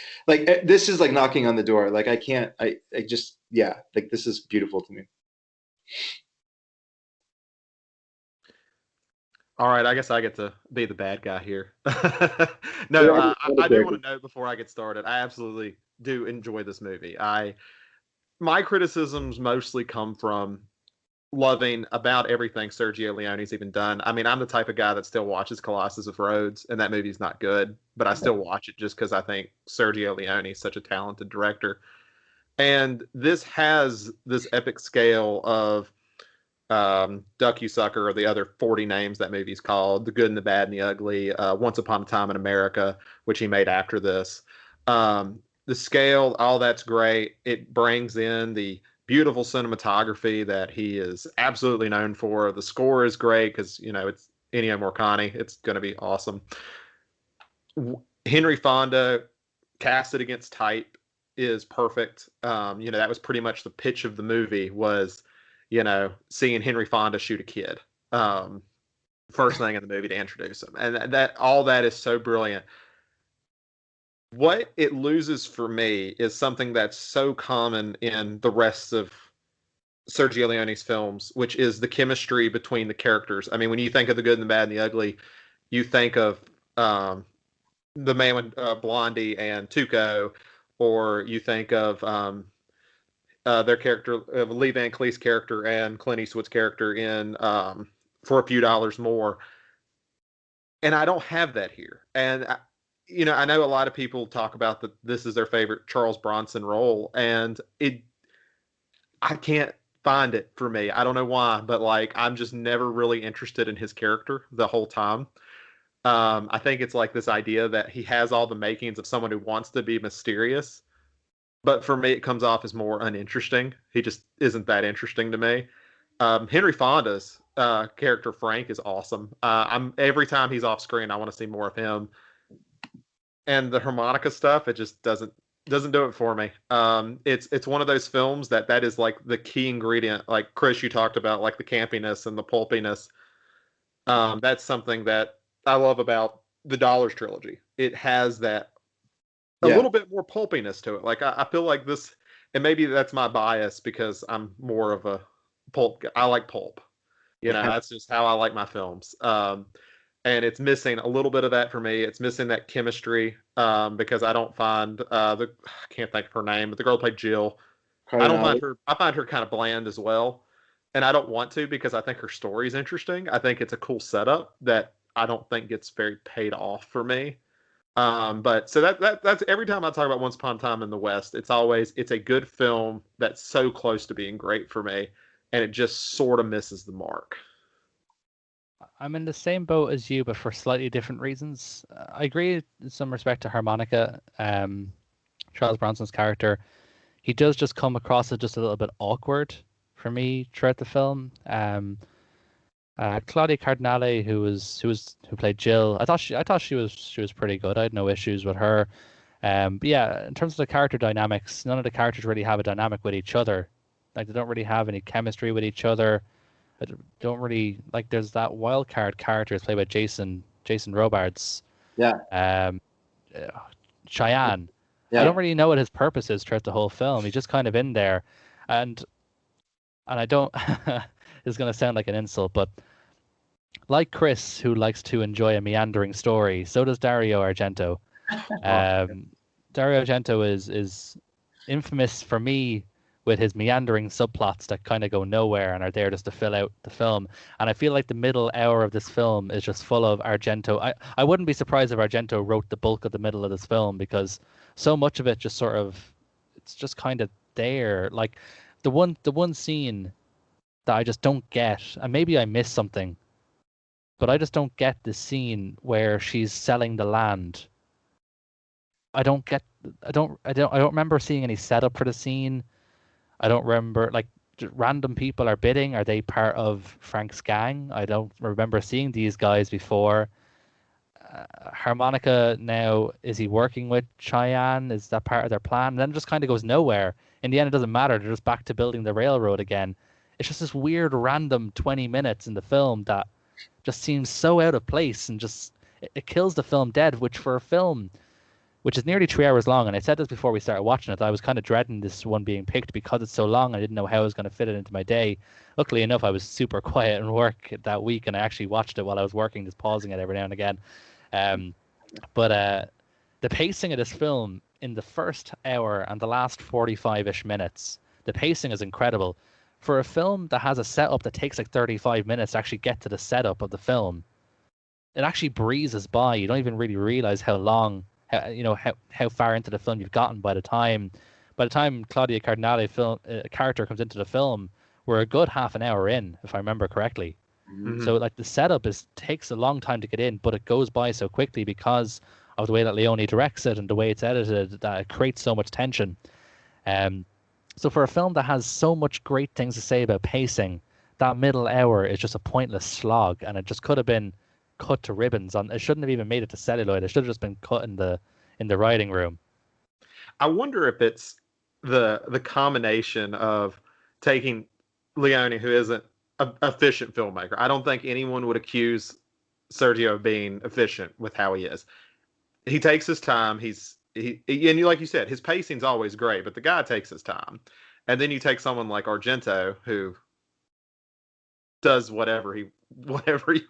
this is like knocking on the door. Like I can't, I just, yeah, like this is beautiful to me. All right, I guess I get to be the bad guy here. No, Yeah, I do want to note before I get started, I absolutely do enjoy this movie. My criticisms mostly come from loving about everything Sergio Leone's even done. I mean, I'm the type of guy that still watches Colossus of Rhodes, and that movie's not good, but I still watch it just because I think Sergio Leone is such a talented director. And this has this epic scale of Duck You Sucker, or the other 40 names that movie's called, The Good and the Bad and the Ugly, Once Upon a Time in America, which he made after this. The scale, all that's great. It brings in the beautiful cinematography that he is absolutely known for. The score is great because, it's Ennio Morricone. It's going to be awesome. Henry Fonda, casted against type, is perfect. That was pretty much the pitch of the movie was, seeing Henry Fonda shoot a kid. First thing in the movie to introduce him. And that all that is so brilliant. What it loses for me is something that's so common in the rest of Sergio Leone's films, which is the chemistry between the characters. I mean, when you think of The Good and the Bad and the Ugly, you think of the man with Blondie and Tuco, or you think of their character, Lee Van Cleef's character and Clint Eastwood's character in For a Few Dollars More. And I don't have that here. And I know a lot of people talk about that this is their favorite Charles Bronson role, and I can't find it for me. I don't know why, but like I'm just never really interested in his character the whole time. I think it's like this idea that he has all the makings of someone who wants to be mysterious, but for me, it comes off as more uninteresting. He just isn't that interesting to me. Henry Fonda's character Frank is awesome. I'm every time he's off screen, I want to see more of him. And the harmonica stuff, it just doesn't do it for me. It's one of those films that is like the key ingredient. Like Chris, you talked about like the campiness and the pulpiness. That's something that I love about the Dollars trilogy. It has that a Yeah. little bit more pulpiness to it. Like I feel like this, and maybe that's my bias because I'm more of a pulp. I like pulp. Yeah. That's just how I like my films. And it's missing a little bit of that for me. It's missing that chemistry because I don't find I can't think of her name, but the girl who played Jill. I don't find Cardinale. her. I find her kind of bland as well, and I don't want to because I think her story is interesting. I think it's a cool setup that I don't think gets very paid off for me. But so that's every time I talk about Once Upon a Time in the West, it's a good film that's so close to being great for me, and it just sort of misses the mark. I'm in the same boat as you, but for slightly different reasons. I agree in some respect to Harmonica. Charles Bronson's character, he does just come across as just a little bit awkward for me throughout the film. Claudia Cardinale, who played Jill, I thought she was pretty good. I had no issues with her. But yeah, in terms of the character dynamics, none of the characters really have a dynamic with each other. Like they don't really have any chemistry with each other. I don't really like. There's that wild card character is played by Jason Robards. Yeah. Um, uh, Cheyenne. I Yeah. don't really know what his purpose is throughout the whole film. He's just kind of in there, and I don't. It's gonna sound like an insult, but like Chris, who likes to enjoy a meandering story, so does Dario Argento. Oh, Dario Argento is infamous for me with his meandering subplots that kind of go nowhere and are there just to fill out the film. And I feel like the middle hour of this film is just full of Argento. I wouldn't be surprised if Argento wrote the bulk of the middle of this film because so much of it just sort of it's just kind of there. Like the one scene that I just don't get, and maybe I missed something, but I just don't get the scene where she's selling the land. I don't get. I don't remember seeing any setup for the scene. I don't remember like random people are bidding. Are they part of Frank's gang? I don't remember seeing these guys before. Harmonica now, is he working with Cheyenne? Is that part of their plan? And then it just kind of goes nowhere. In the end, it doesn't matter. They're just back to building the railroad again. It's just this weird random 20 minutes in the film that just seems so out of place and just it kills the film dead, which for a film which is nearly 3 hours long. And I said this before we started watching it. I was kind of dreading this one being picked because it's so long. I didn't know how I was going to fit it into my day. Luckily enough, I was super quiet in work that week, and I actually watched it while I was working, just pausing it every now and again. Um, but the pacing of this film in the first hour and the last 45-ish minutes, the pacing is incredible. For a film that has a setup that takes like 35 minutes to actually get to the setup of the film, it actually breezes by. You don't even really realize how long, how far into the film you've gotten by the time Claudia Cardinale character comes into the film. We're a good half an hour in, if I remember correctly. Mhm. mhm. So like the setup takes a long time to get in, but it goes by so quickly because of the way that Leone directs it and the way it's edited that it creates so much tension. Um, so for a film that has so much great things to say about pacing, that middle hour is just a pointless slog, and it just could have been cut to ribbons. It shouldn't have even made it to celluloid. It should have just been cut in the writing room. I wonder if it's the combination of taking Leone, who isn't a efficient filmmaker. I don't think anyone would accuse Sergio of being efficient with how he is. He takes his time. And like you said, his pacing's always great, but the guy takes his time. And then you take someone like Argento, who does whatever you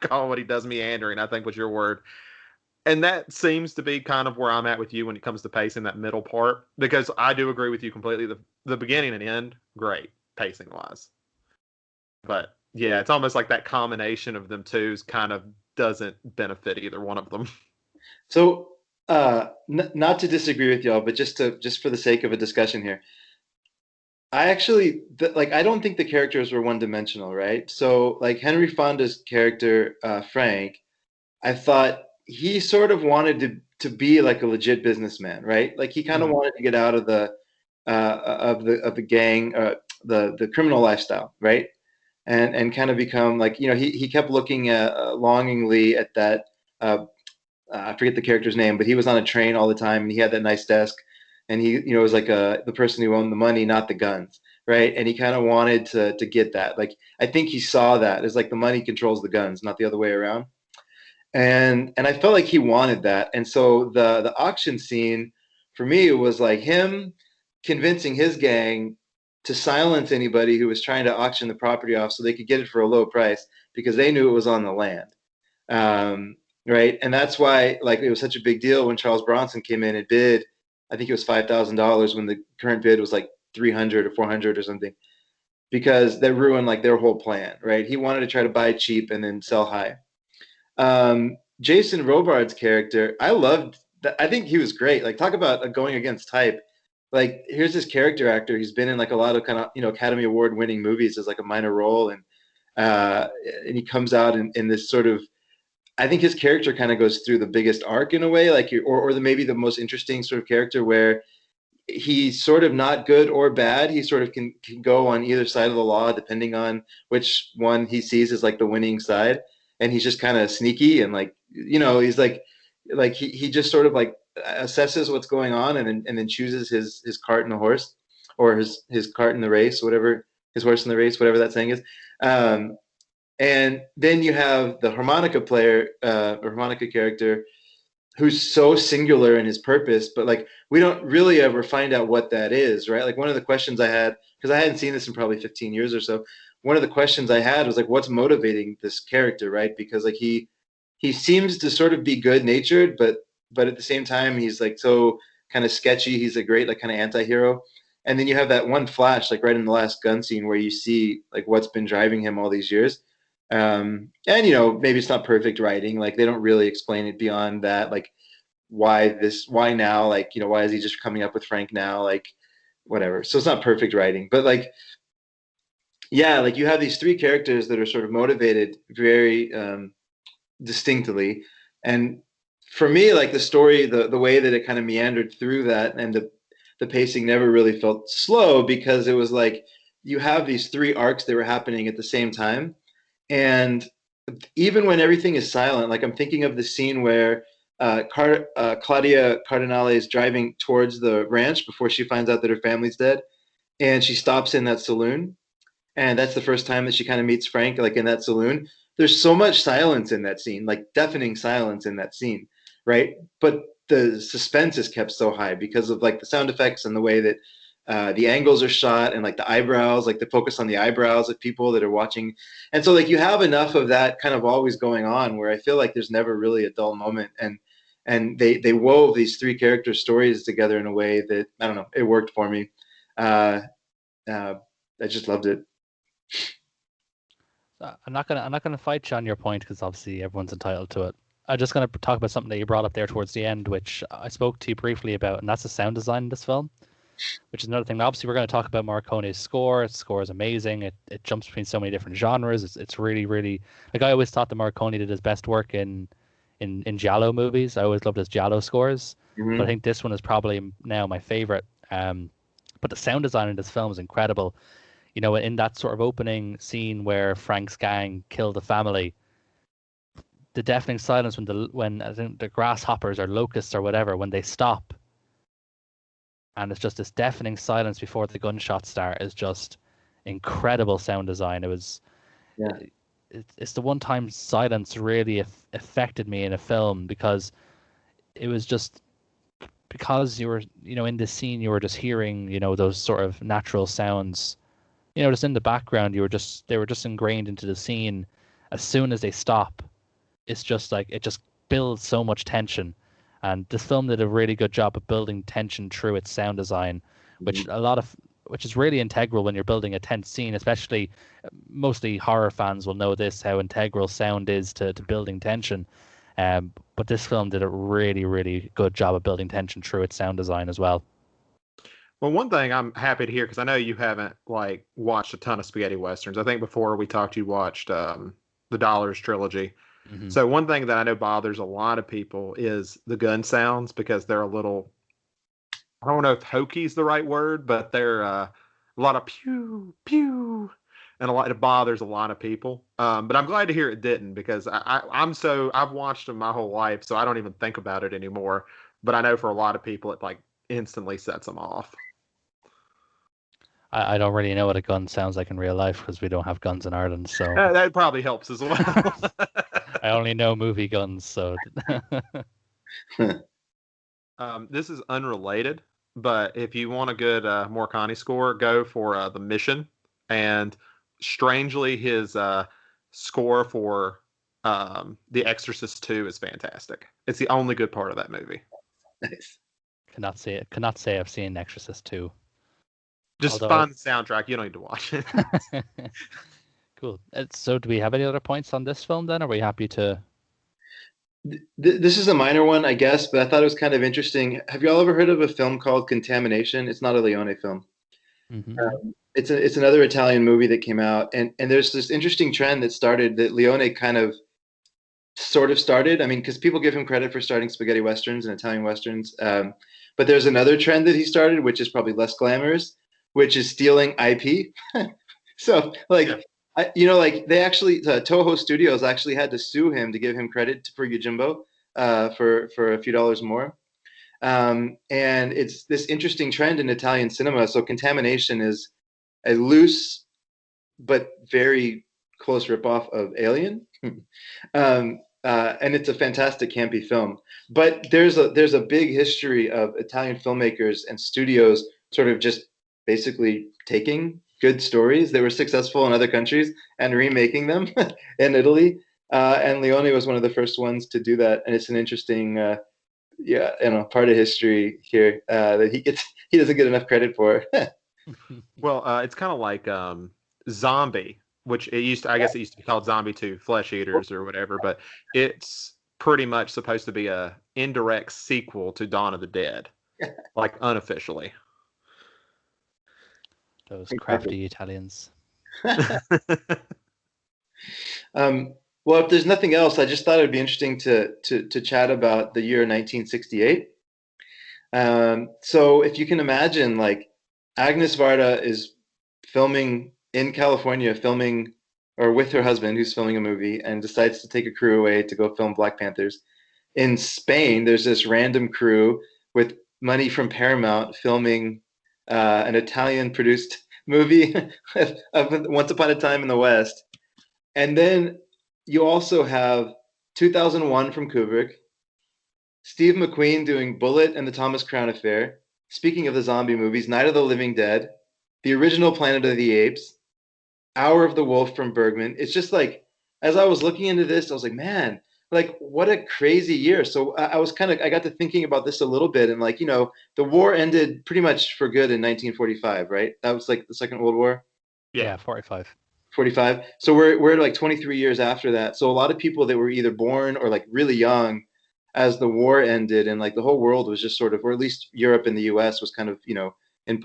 call what he does, meandering, I think was your word. And that seems to be kind of where I'm at with you when it comes to pacing that middle part, because I do agree with you completely. The beginning and end, great pacing wise, but yeah, it's almost like that combination of them two's kind of doesn't benefit either one of them. So, not to disagree with y'all, but just for the sake of a discussion here, I actually like I don't think the characters were one dimensional, right? So, like Henry Fonda's character, Frank, I thought he sort of wanted to be like a legit businessman, right? Like he kind of Mhm. wanted to get out of the gang, the criminal lifestyle, right? And kind of become like he kept looking longingly at that. Uh, I forget the character's name, but he was on a train all the time, and he had that nice desk, and he was like the person who owned the money, not the guns, right? And he kind of wanted to get that. Like I think he saw that as like the money controls the guns, not the other way around. And I felt like he wanted that. And so the auction scene for me, it was like him convincing his gang to silence anybody who was trying to auction the property off so they could get it for a low price because they knew it was on the land. Right. And that's why like it was such a big deal when Charles Bronson came in and bid. I think it was $5,000 when the current bid was like 300 or 400 or something, because that ruined like their whole plan. Right. He wanted to try to buy cheap and then sell high. Jason Robards' character, I loved that. I think he was great. Like, talk about going against type. Like, here's this character actor. He's been in like a lot of kind of Academy Award winning movies as like a minor role, and he comes out in this sort of. I think his character kind of goes through the biggest arc in a way, like or maybe the most interesting sort of character where he's sort of not good or bad. He sort of can go on either side of the law depending on which one he sees as like the winning side. And he's just kind of sneaky and like, he's like he just sort of like assesses what's going on and then chooses his cart and the horse, or his cart in the race, whatever, his horse in the race, whatever that saying is. And then you have the harmonica player, or harmonica character, who's so singular in his purpose, but like we don't really ever find out what that is, right? Like one of the questions I had, because I hadn't seen this in probably 15 years or so, one of the questions I had was like, what's motivating this character, right? Because like he seems to sort of be good natured, but at the same time he's like so kind of sketchy. He's a great like kind of anti-hero. And then you have that one flash like right in the last gun scene where you see like what's been driving him all these years. And maybe it's not perfect writing, like they don't really explain it beyond that, like why now, like why is he just coming up with Frank now, like whatever. So it's not perfect writing, but like yeah, like you have these three characters that are sort of motivated very distinctly. And for me, like the story, the way that it kind of meandered through that, and the pacing never really felt slow, because it was like you have these three arcs that were happening at the same time. And even when everything is silent, like I'm thinking of the scene where Claudia Cardinale is driving towards the ranch before she finds out that her family's dead, and she stops in that saloon, and that's the first time that she kind of meets Frank, like in that saloon. There's so much silence in that scene, like deafening silence in that scene, right? But the suspense is kept so high because of like the sound effects and the way that the angles are shot, and like the eyebrows, like the focus on the eyebrows of people that are watching. And so like you have enough of that kind of always going on where I feel like there's never really a dull moment. And they wove these three character stories together in a way that, I don't know, it worked for me. I just loved it. I'm not gonna fight you on your point, because obviously everyone's entitled to it. I'm just gonna talk about something that you brought up there towards the end, which I spoke to you briefly about, and that's the sound design in this film, which is another thing. Obviously, we're going to talk about Morricone's score. His score is amazing. It jumps between so many different genres. It's really, really, like, I always thought that Morricone did his best work in giallo movies. I always loved his giallo scores, but I think this one is probably now my favorite. But the sound design in this film is incredible. In that sort of opening scene where Frank's gang kill the family, the deafening silence when I think the grasshoppers or locusts or whatever, when they stop, and it's just this deafening silence before the gunshots start, is just incredible sound design. It was, Yeah. It's the one time silence really affected me in a film, because it was just, because you were, in this scene, you were just hearing, those sort of natural sounds, just in the background. They were just ingrained into the scene. As soon as they stop, it's just like, it just builds so much tension. And this film did a really good job of building tension through its sound design, which is really integral when you're building a tense scene, especially mostly horror fans will know this, how integral sound is to building tension. But this film did a really, really good job of building tension through its sound design as well. Well, one thing I'm happy to hear, because I know you haven't like watched a ton of spaghetti westerns. I think before we talked, you watched the Dollars trilogy. Mm-hmm. So one thing that I know bothers a lot of people is the gun sounds, because they're a little, I don't know if hokey is the right word, but they're a lot of pew pew, and it bothers a lot of people. But I'm glad to hear it didn't, because I've watched them my whole life, so I don't even think about it anymore. But I know for a lot of people, it like instantly sets them off. I don't really know what a gun sounds like in real life, because we don't have guns in Ireland, so That probably helps as well. I only know movie guns, so This is unrelated, but if you want a good Morricone score, go for The Mission. And strangely, his score for The Exorcist 2 is fantastic. It's the only good part of that movie. Nice. Cannot say I've seen Exorcist 2. Just find the soundtrack. You don't need to watch it. Cool. So do we have any other points on this film then? Are we happy to... This is a minor one, I guess, but I thought it was kind of interesting. Have you all ever heard of a film called Contamination? It's not a Leone film. It's another Italian movie that came out, and there's this interesting trend that started that Leone kind of sort of started. I mean, because people give him credit for starting spaghetti westerns and Italian westerns, but there's another trend that he started, which is probably less glamorous, which is stealing IP. So, like, like they actually, Toho Studios actually had to sue him to give him credit for Yojimbo for a few dollars more. And it's this interesting trend in Italian cinema. So Contamination is a loose but very close ripoff of Alien. And it's a fantastic campy film. But there's a big history of Italian filmmakers and studios sort of just basically taking good stories that were successful in other countries and remaking them in Italy. And Leone was one of the first ones to do that. And it's an interesting, part of history here that he doesn't get enough credit for. Well, it's kind of like Zombie, which I guess it used to be called Zombie 2, Flesh Eaters or whatever, but it's pretty much supposed to be a indirect sequel to Dawn of the Dead, like unofficially. Those crafty Italians. Well, if there's nothing else, I just thought it'd be interesting to chat about the year 1968. So if you can imagine, like, Agnes Varda is filming in California, or with her husband who's filming a movie, and decides to take a crew away to go film Black Panthers. In Spain, there's this random crew with money from Paramount filming an Italian-produced movie of Once Upon a Time in the West. And then you also have 2001 from Kubrick, Steve McQueen doing Bullet and the Thomas Crown Affair. Speaking of the zombie movies, Night of the Living Dead, the original Planet of the Apes, Hour of the Wolf from Bergman. It's just like, as I was looking into this, I was like, man, like, what a crazy year. So I got to thinking about this a little bit, and, like, the war ended pretty much for good in 1945, right? That was like the Second World War. Yeah, 45. 45. So we're like 23 years after that. So a lot of people that were either born or like really young as the war ended, and like the whole world was just sort of, or at least Europe and the US was kind of,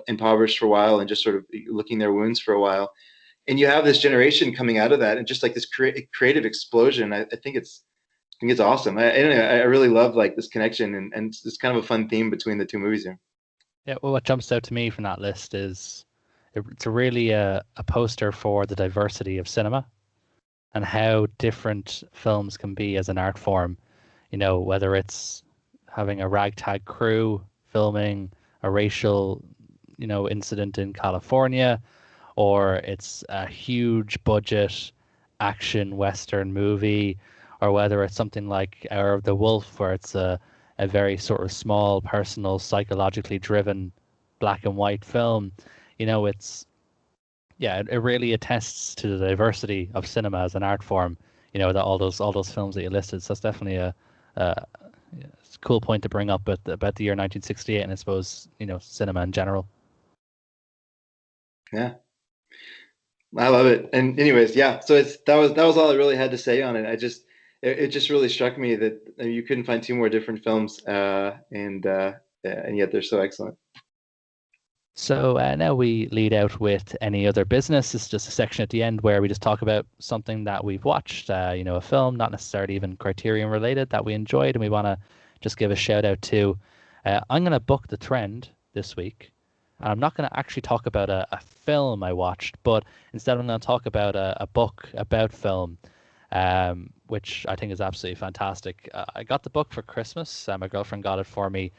impoverished for a while and just sort of licking their wounds for a while. And you have this generation coming out of that, and just like this creative explosion. I think it's awesome. I really love, like, this connection, and it's kind of a fun theme between the two movies here. Yeah, well, what jumps out to me from that list is it's really a poster for the diversity of cinema and how different films can be as an art form. Whether it's having a ragtag crew filming a racial, incident in California, or it's a huge budget action Western movie, or whether it's something like Hour of the Wolf, where it's a very sort of small, personal, psychologically driven black and white film. It really attests to the diversity of cinema as an art form. That all those films that you listed. So that's definitely a cool point to bring up about the year 1968, and I suppose cinema in general. Yeah, I love it. And anyways, yeah. So that was all I really had to say on it. It just really struck me that you couldn't find two more different films, and yet they're so excellent. So now we lead out with any other business. It's just a section at the end where we just talk about something that we've watched, a film, not necessarily even Criterion related, that we enjoyed and we want to just give a shout out to. I'm going to buck the trend this week. And I'm not going to actually talk about a film I watched, but instead I'm going to talk about a book about film, which I think is absolutely fantastic. I got the book for Christmas. My girlfriend got it for me.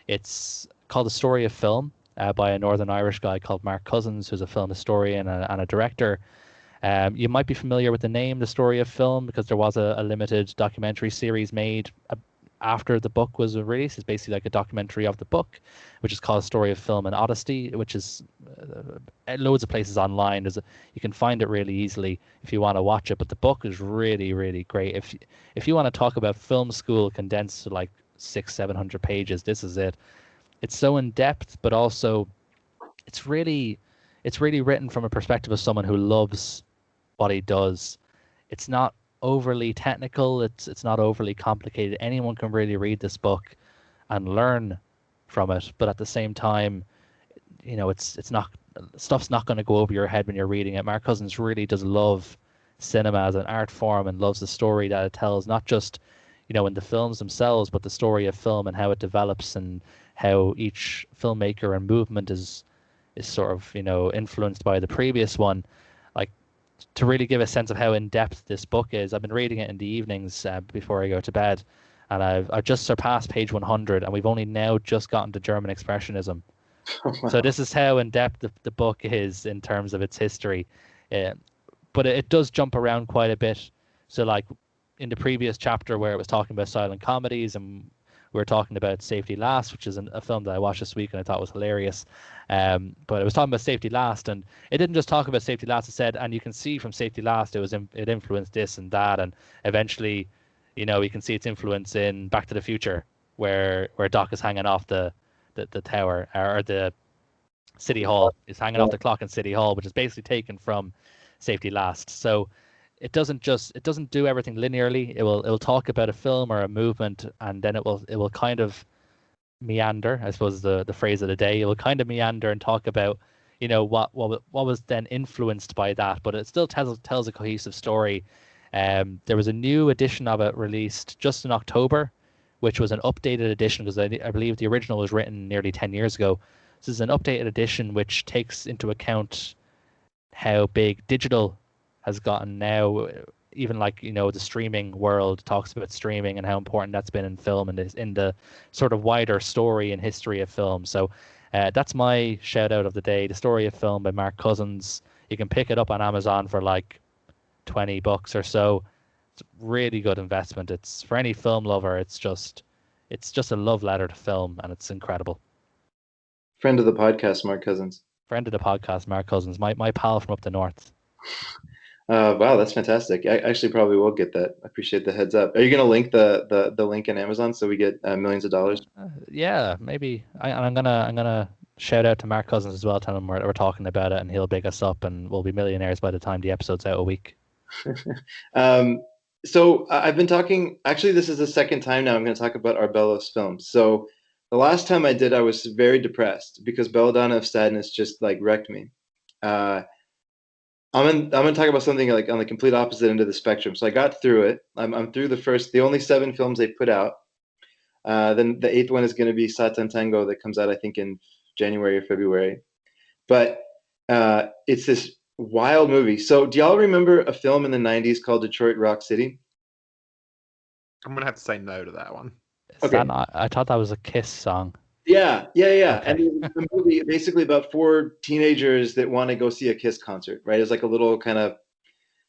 It's called The Story of Film. By a Northern Irish guy called Mark Cousins, who's a film historian and a director. You might be familiar with the name The Story of Film because there was a limited documentary series made after the book was released. It's basically like a documentary of the book, which is called Story of Film and Odyssey, which is loads of places online. You can find it really easily if you want to watch it. But the book is really, really great. If you want to talk about film school condensed to like 600-700 pages, this is it. It's so in depth, but also it's really written from a perspective of someone who loves what he does. It's not overly technical. It's not overly complicated. Anyone can really read this book and learn from it. But at the same time, it's not stuff's not going to go over your head when you're reading it. Mark Cousins really does love cinema as an art form and loves the story that it tells, not just in the films themselves, but the story of film and how it develops and how each filmmaker and movement is sort of influenced by the previous one. Like, to really give a sense of how in depth this book is, I've been reading it in the evenings before I go to bed, and I've just surpassed page 100, and we've only now just gotten to German Expressionism. So this is how in depth the book is in terms of its history, but it does jump around quite a bit. So like in the previous chapter where it was talking about silent comedies, and we were talking about Safety Last, which is a film that I watched this week and I thought was hilarious. But it was talking about Safety Last, and it didn't just talk about Safety Last. It said, and you can see from Safety Last, it influenced this and that, and eventually, we can see its influence in Back to the Future, where Doc is hanging off the tower, or the City Hall. Is hanging off the clock in City Hall, which is basically taken from Safety Last. So it doesn't do everything linearly. It will talk about a film or a movement, and then it will kind of meander, I suppose, the phrase of the day. It will kind of meander and talk about what was then influenced by that, but it still tells a cohesive story. There was a new edition of it released just in October, which was an updated edition, because I believe the original was written nearly 10 years ago. This is an updated edition which takes into account how big digital has gotten now. Even like the streaming world talks about streaming and how important that's been in film and in the sort of wider story and history of film. So that's my shout out of the day, The Story of Film by Mark Cousins. You can pick it up on Amazon for like $20 or so. It's a really good investment. It's for any film lover. It's just a love letter to film, and it's incredible. Friend of the podcast, Mark Cousins. Friend of the podcast, Mark Cousins, my pal from up the north. Wow, that's fantastic. I actually probably will get that. I appreciate the heads up. Are you going to link the link in Amazon so we get millions of dollars? Yeah, maybe. I'm gonna shout out to Mark Cousins as well. Tell him we're talking about it, and he'll big us up, and we'll be millionaires by the time the episode's out a week. So I've been talking. Actually, this is the second time now I'm going to talk about Arbelo's films. So the last time I did, I was very depressed because Belladonna of Sadness just like wrecked me. I'm gonna talk about something like on the complete opposite end of the spectrum. So I got through it. I'm through the only 7 films they put out. Then the 8th one is going to be Satan Tango that comes out I think in January or February. But it's this wild movie. So do y'all remember a film in the 90s called Detroit Rock City? I'm gonna have to say no to that one. Okay. I thought that was a Kiss song. Yeah. Okay. And the movie basically about 4 teenagers that want to go see a Kiss concert, right? It's like a little kind of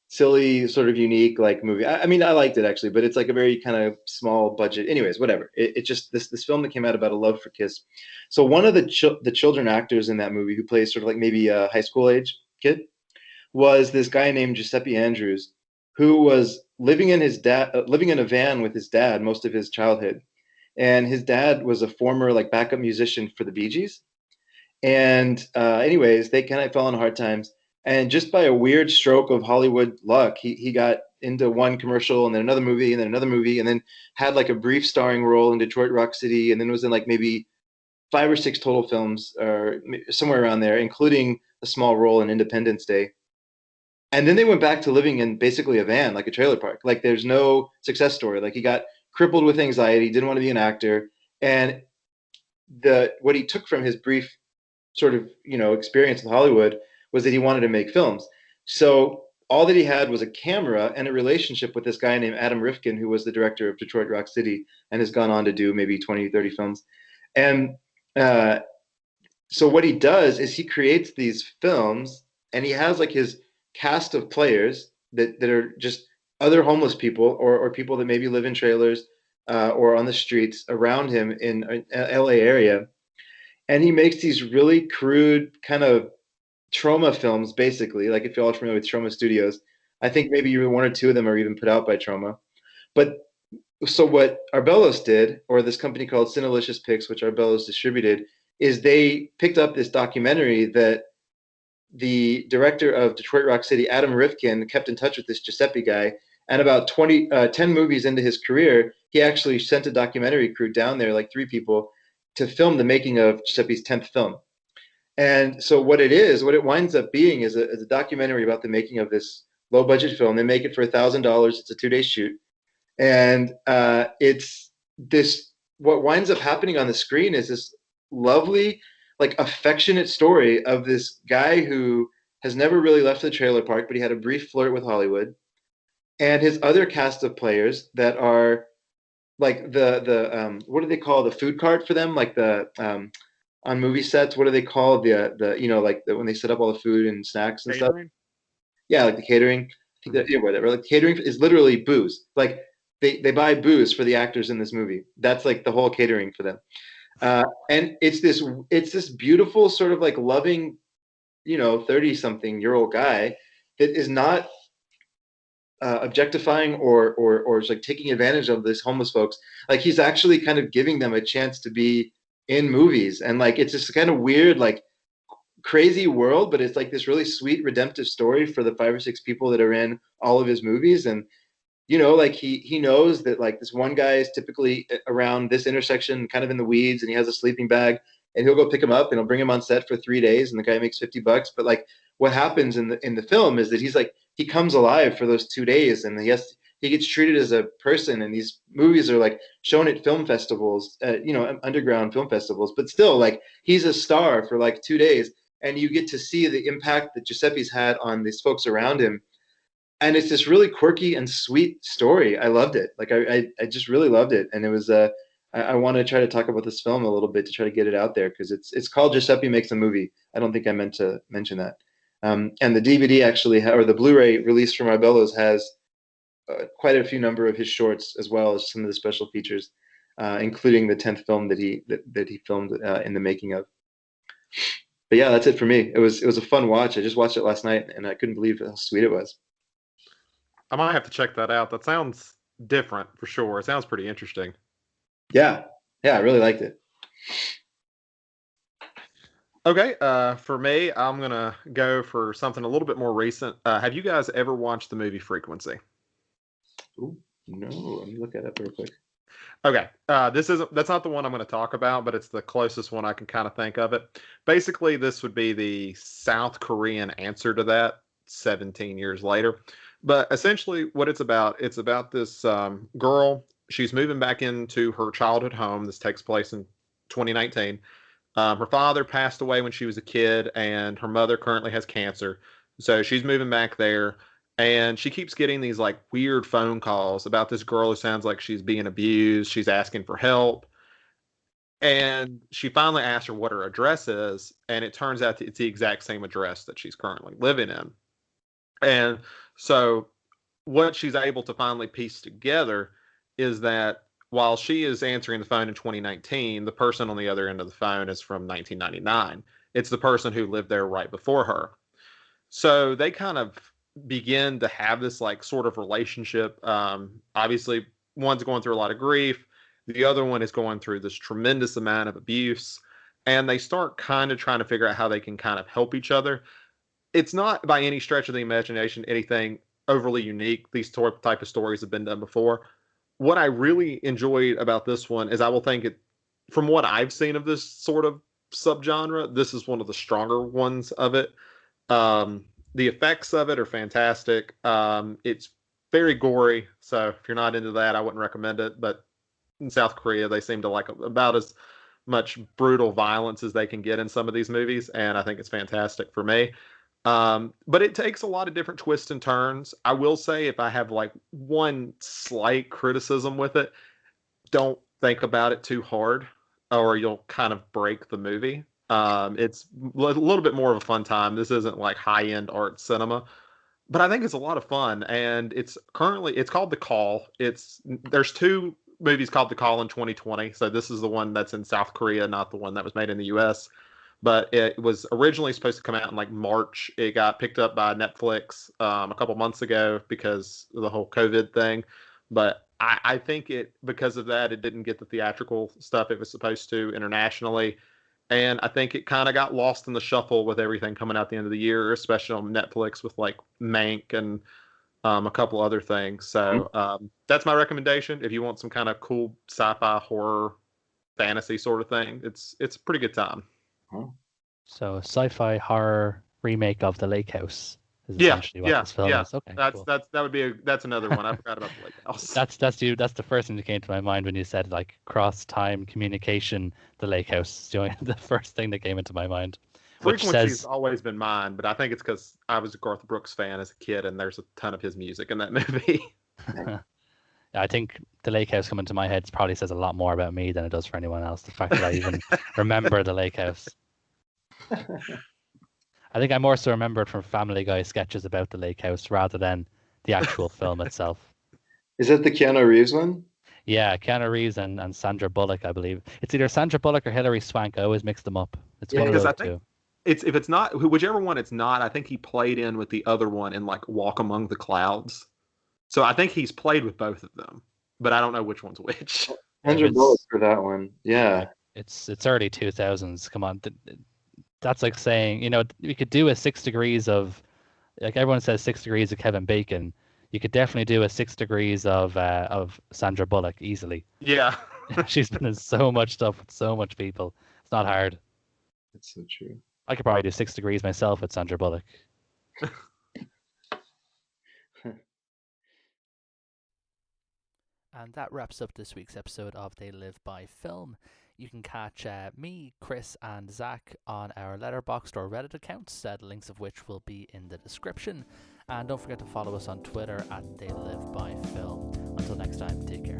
silly, sort of unique like movie. I mean, I liked it actually, but it's like a very kind of small budget. Anyways, whatever. It just this film that came out about a love for Kiss. So one of the children actors in that movie who plays sort of like maybe a high school age kid was this guy named Giuseppe Andrews, who was living in a van with his dad most of his childhood. And his dad was a former like backup musician for the Bee Gees. And anyways, they kind of fell on hard times. And just by a weird stroke of Hollywood luck, he got into one commercial and then another movie and then another movie, and then had like a brief starring role in Detroit Rock City, and then was in like maybe 5 or 6 total films or somewhere around there, including a small role in Independence Day. And then they went back to living in basically a van, like a trailer park. Like there's no success story. Like he got crippled with anxiety, didn't want to be an actor. And what he took from his brief sort of, experience with Hollywood was that he wanted to make films. So all that he had was a camera and a relationship with this guy named Adam Rifkin, who was the director of Detroit Rock City and has gone on to do maybe 20, 30 films. And so what he does is he creates these films, and he has like his cast of players that are just other homeless people or people that maybe live in trailers, or on the streets around him in LA area. And he makes these really crude kind of Trauma films, basically. Like if you're all familiar with Trauma Studios, I think maybe even one or two of them are even put out by Trauma. But so what Arbelos did, or this company called Cinelicious Picks, which Arbelos distributed, is they picked up this documentary that the director of Detroit Rock City, Adam Rifkin, kept in touch with this Giuseppe guy. And about 10 movies into his career, he actually sent a documentary crew down there, like 3 people, to film the making of Giuseppe's 10th film. And so what it winds up being is a documentary about the making of this low budget film. They make it for $1,000. It's a 2-day shoot. And it's this, what winds up happening on the screen is this lovely, like affectionate story of this guy who has never really left the trailer park, but he had a brief flirt with Hollywood, and his other cast of players that are like the what do they call the food cart for them? Like the on movie sets, what do they call the like when they set up all the food and snacks and Catering? stuff? Yeah, like the catering. I think that, yeah, whatever. Like catering is literally booze. Like they buy booze for the actors in this movie. That's like the whole catering for them. And it's this beautiful sort of like loving, 30-something-year-old guy that is not objectifying or like taking advantage of these homeless folks. Like he's actually kind of giving them a chance to be in movies, and like it's just kind of weird, like crazy world, but it's like this really sweet redemptive story for the 5 or 6 people that are in all of his movies. And like he knows that like this one guy is typically around this intersection, kind of in the weeds, and he has a sleeping bag, and he'll go pick him up and he'll bring him on set for 3 days, and the guy makes $50. But like what happens in the film is that he comes alive for those 2 days, and he gets treated as a person. And these movies are like shown at film festivals, underground film festivals, but still like he's a star for like 2 days, and you get to see the impact that Giuseppe's had on these folks around him. And it's this really quirky and sweet story. I loved it. Like I just really loved it. And it was I want to try to talk about this film a little bit to try to get it out there, because it's called Giuseppe Makes a Movie. I don't think I meant to mention that. And the DVD actually, or the Blu-ray release from Arbelos, has quite a few number of his shorts, as well as some of the special features, including the 10th film that he filmed in the making of. But yeah, that's it for me. It was a fun watch. I just watched it last night, and I couldn't believe how sweet it was. I might have to check that out. That sounds different for sure. It sounds pretty interesting. Yeah, I really liked it. Okay, for me, I'm gonna go for something a little bit more recent. Have you guys ever watched the movie Frequency? Ooh, no, let me look at it real quick. Okay, that's not the one I'm going to talk about, but it's the closest one I can kind of think of it. Basically, this would be the South Korean answer to that 17 years later. But essentially, what it's about this girl. She's moving back into her childhood home. This takes place in 2019. Her father passed away when she was a kid, and her mother currently has cancer. So she's moving back there, and she keeps getting these like weird phone calls about this girl who sounds like she's being abused. She's asking for help. And she finally asks her what her address is, and it turns out it's the exact same address that she's currently living in. And so what she's able to finally piece together is that while she is answering the phone in 2019, the person on the other end of the phone is from 1999. It's the person who lived there right before her. So they kind of begin to have this like sort of relationship. Obviously, one's going through a lot of grief. The other one is going through this tremendous amount of abuse. And they start kind of trying to figure out how they can kind of help each other. It's not by any stretch of the imagination anything overly unique. These type of stories have been done before. What I really enjoyed about this one is I will think it, from what I've seen of this sort of subgenre, this is one of the stronger ones of it. The effects of it are fantastic. It's very gory, so if you're not into that, I wouldn't recommend it. But in South Korea, they seem to like about as much brutal violence as they can get in some of these movies, and I think it's fantastic for me. But it takes a lot of different twists and turns. I will say, if I have like one slight criticism with it, don't think about it too hard, or you'll kind of break the movie. It's a little bit more of a fun time. This isn't like high-end art cinema, but I think it's a lot of fun. And it's called The Call. There's 2 movie's called The Call in 2020. So this is the one that's in South Korea, not the one that was made in the U.S. But it was originally supposed to come out in like March. It got picked up by Netflix a couple months ago because of the whole COVID thing. But I think because of that, it didn't get the theatrical stuff it was supposed to internationally. And I think it kind of got lost in the shuffle with everything coming out the end of the year, especially on Netflix with like Mank and a couple other things. So that's my recommendation. If you want some kind of cool sci-fi horror fantasy sort of thing, it's a pretty good time. So sci-fi horror remake of The Lake House is essentially what this film is. Okay, that's cool. that's another one. I forgot about The Lake House. That's the first thing that came to my mind when you said like cross-time communication. The Lake House, the first thing that came into my mind. Frequency's always been mine, but I think it's because I was a Garth Brooks fan as a kid, and there's a ton of his music in that movie. I think The Lake House coming to my head probably says a lot more about me than it does for anyone else. The fact that I even remember The Lake House. I think I more so remember it from Family Guy sketches about The Lake House rather than the actual film itself. Is that the Keanu Reeves one? Yeah, Keanu Reeves and Sandra Bullock, I believe. It's either Sandra Bullock or Hilary Swank. I always mix them up. It's one of those two. If it's not whichever one it's not, I think he played in with the other one in like Walk Among the Clouds. So I think he's played with both of them, but I don't know which one's which. Sandra Bullock for that one. Yeah. It's early 2000s. Come on. That's like saying, we could do a 6 degrees of, like everyone says 6 degrees of Kevin Bacon. You could definitely do a 6 degrees of Sandra Bullock easily. Yeah. She's been in so much stuff with so much people. It's not hard. That's so true. I could probably do 6 degrees myself with Sandra Bullock. And that wraps up this week's episode of They Live by Film. You can catch me, Chris, and Zach on our Letterboxd or Reddit accounts, the links of which will be in the description. And don't forget to follow us on Twitter at They Live by Film. Until next time, take care.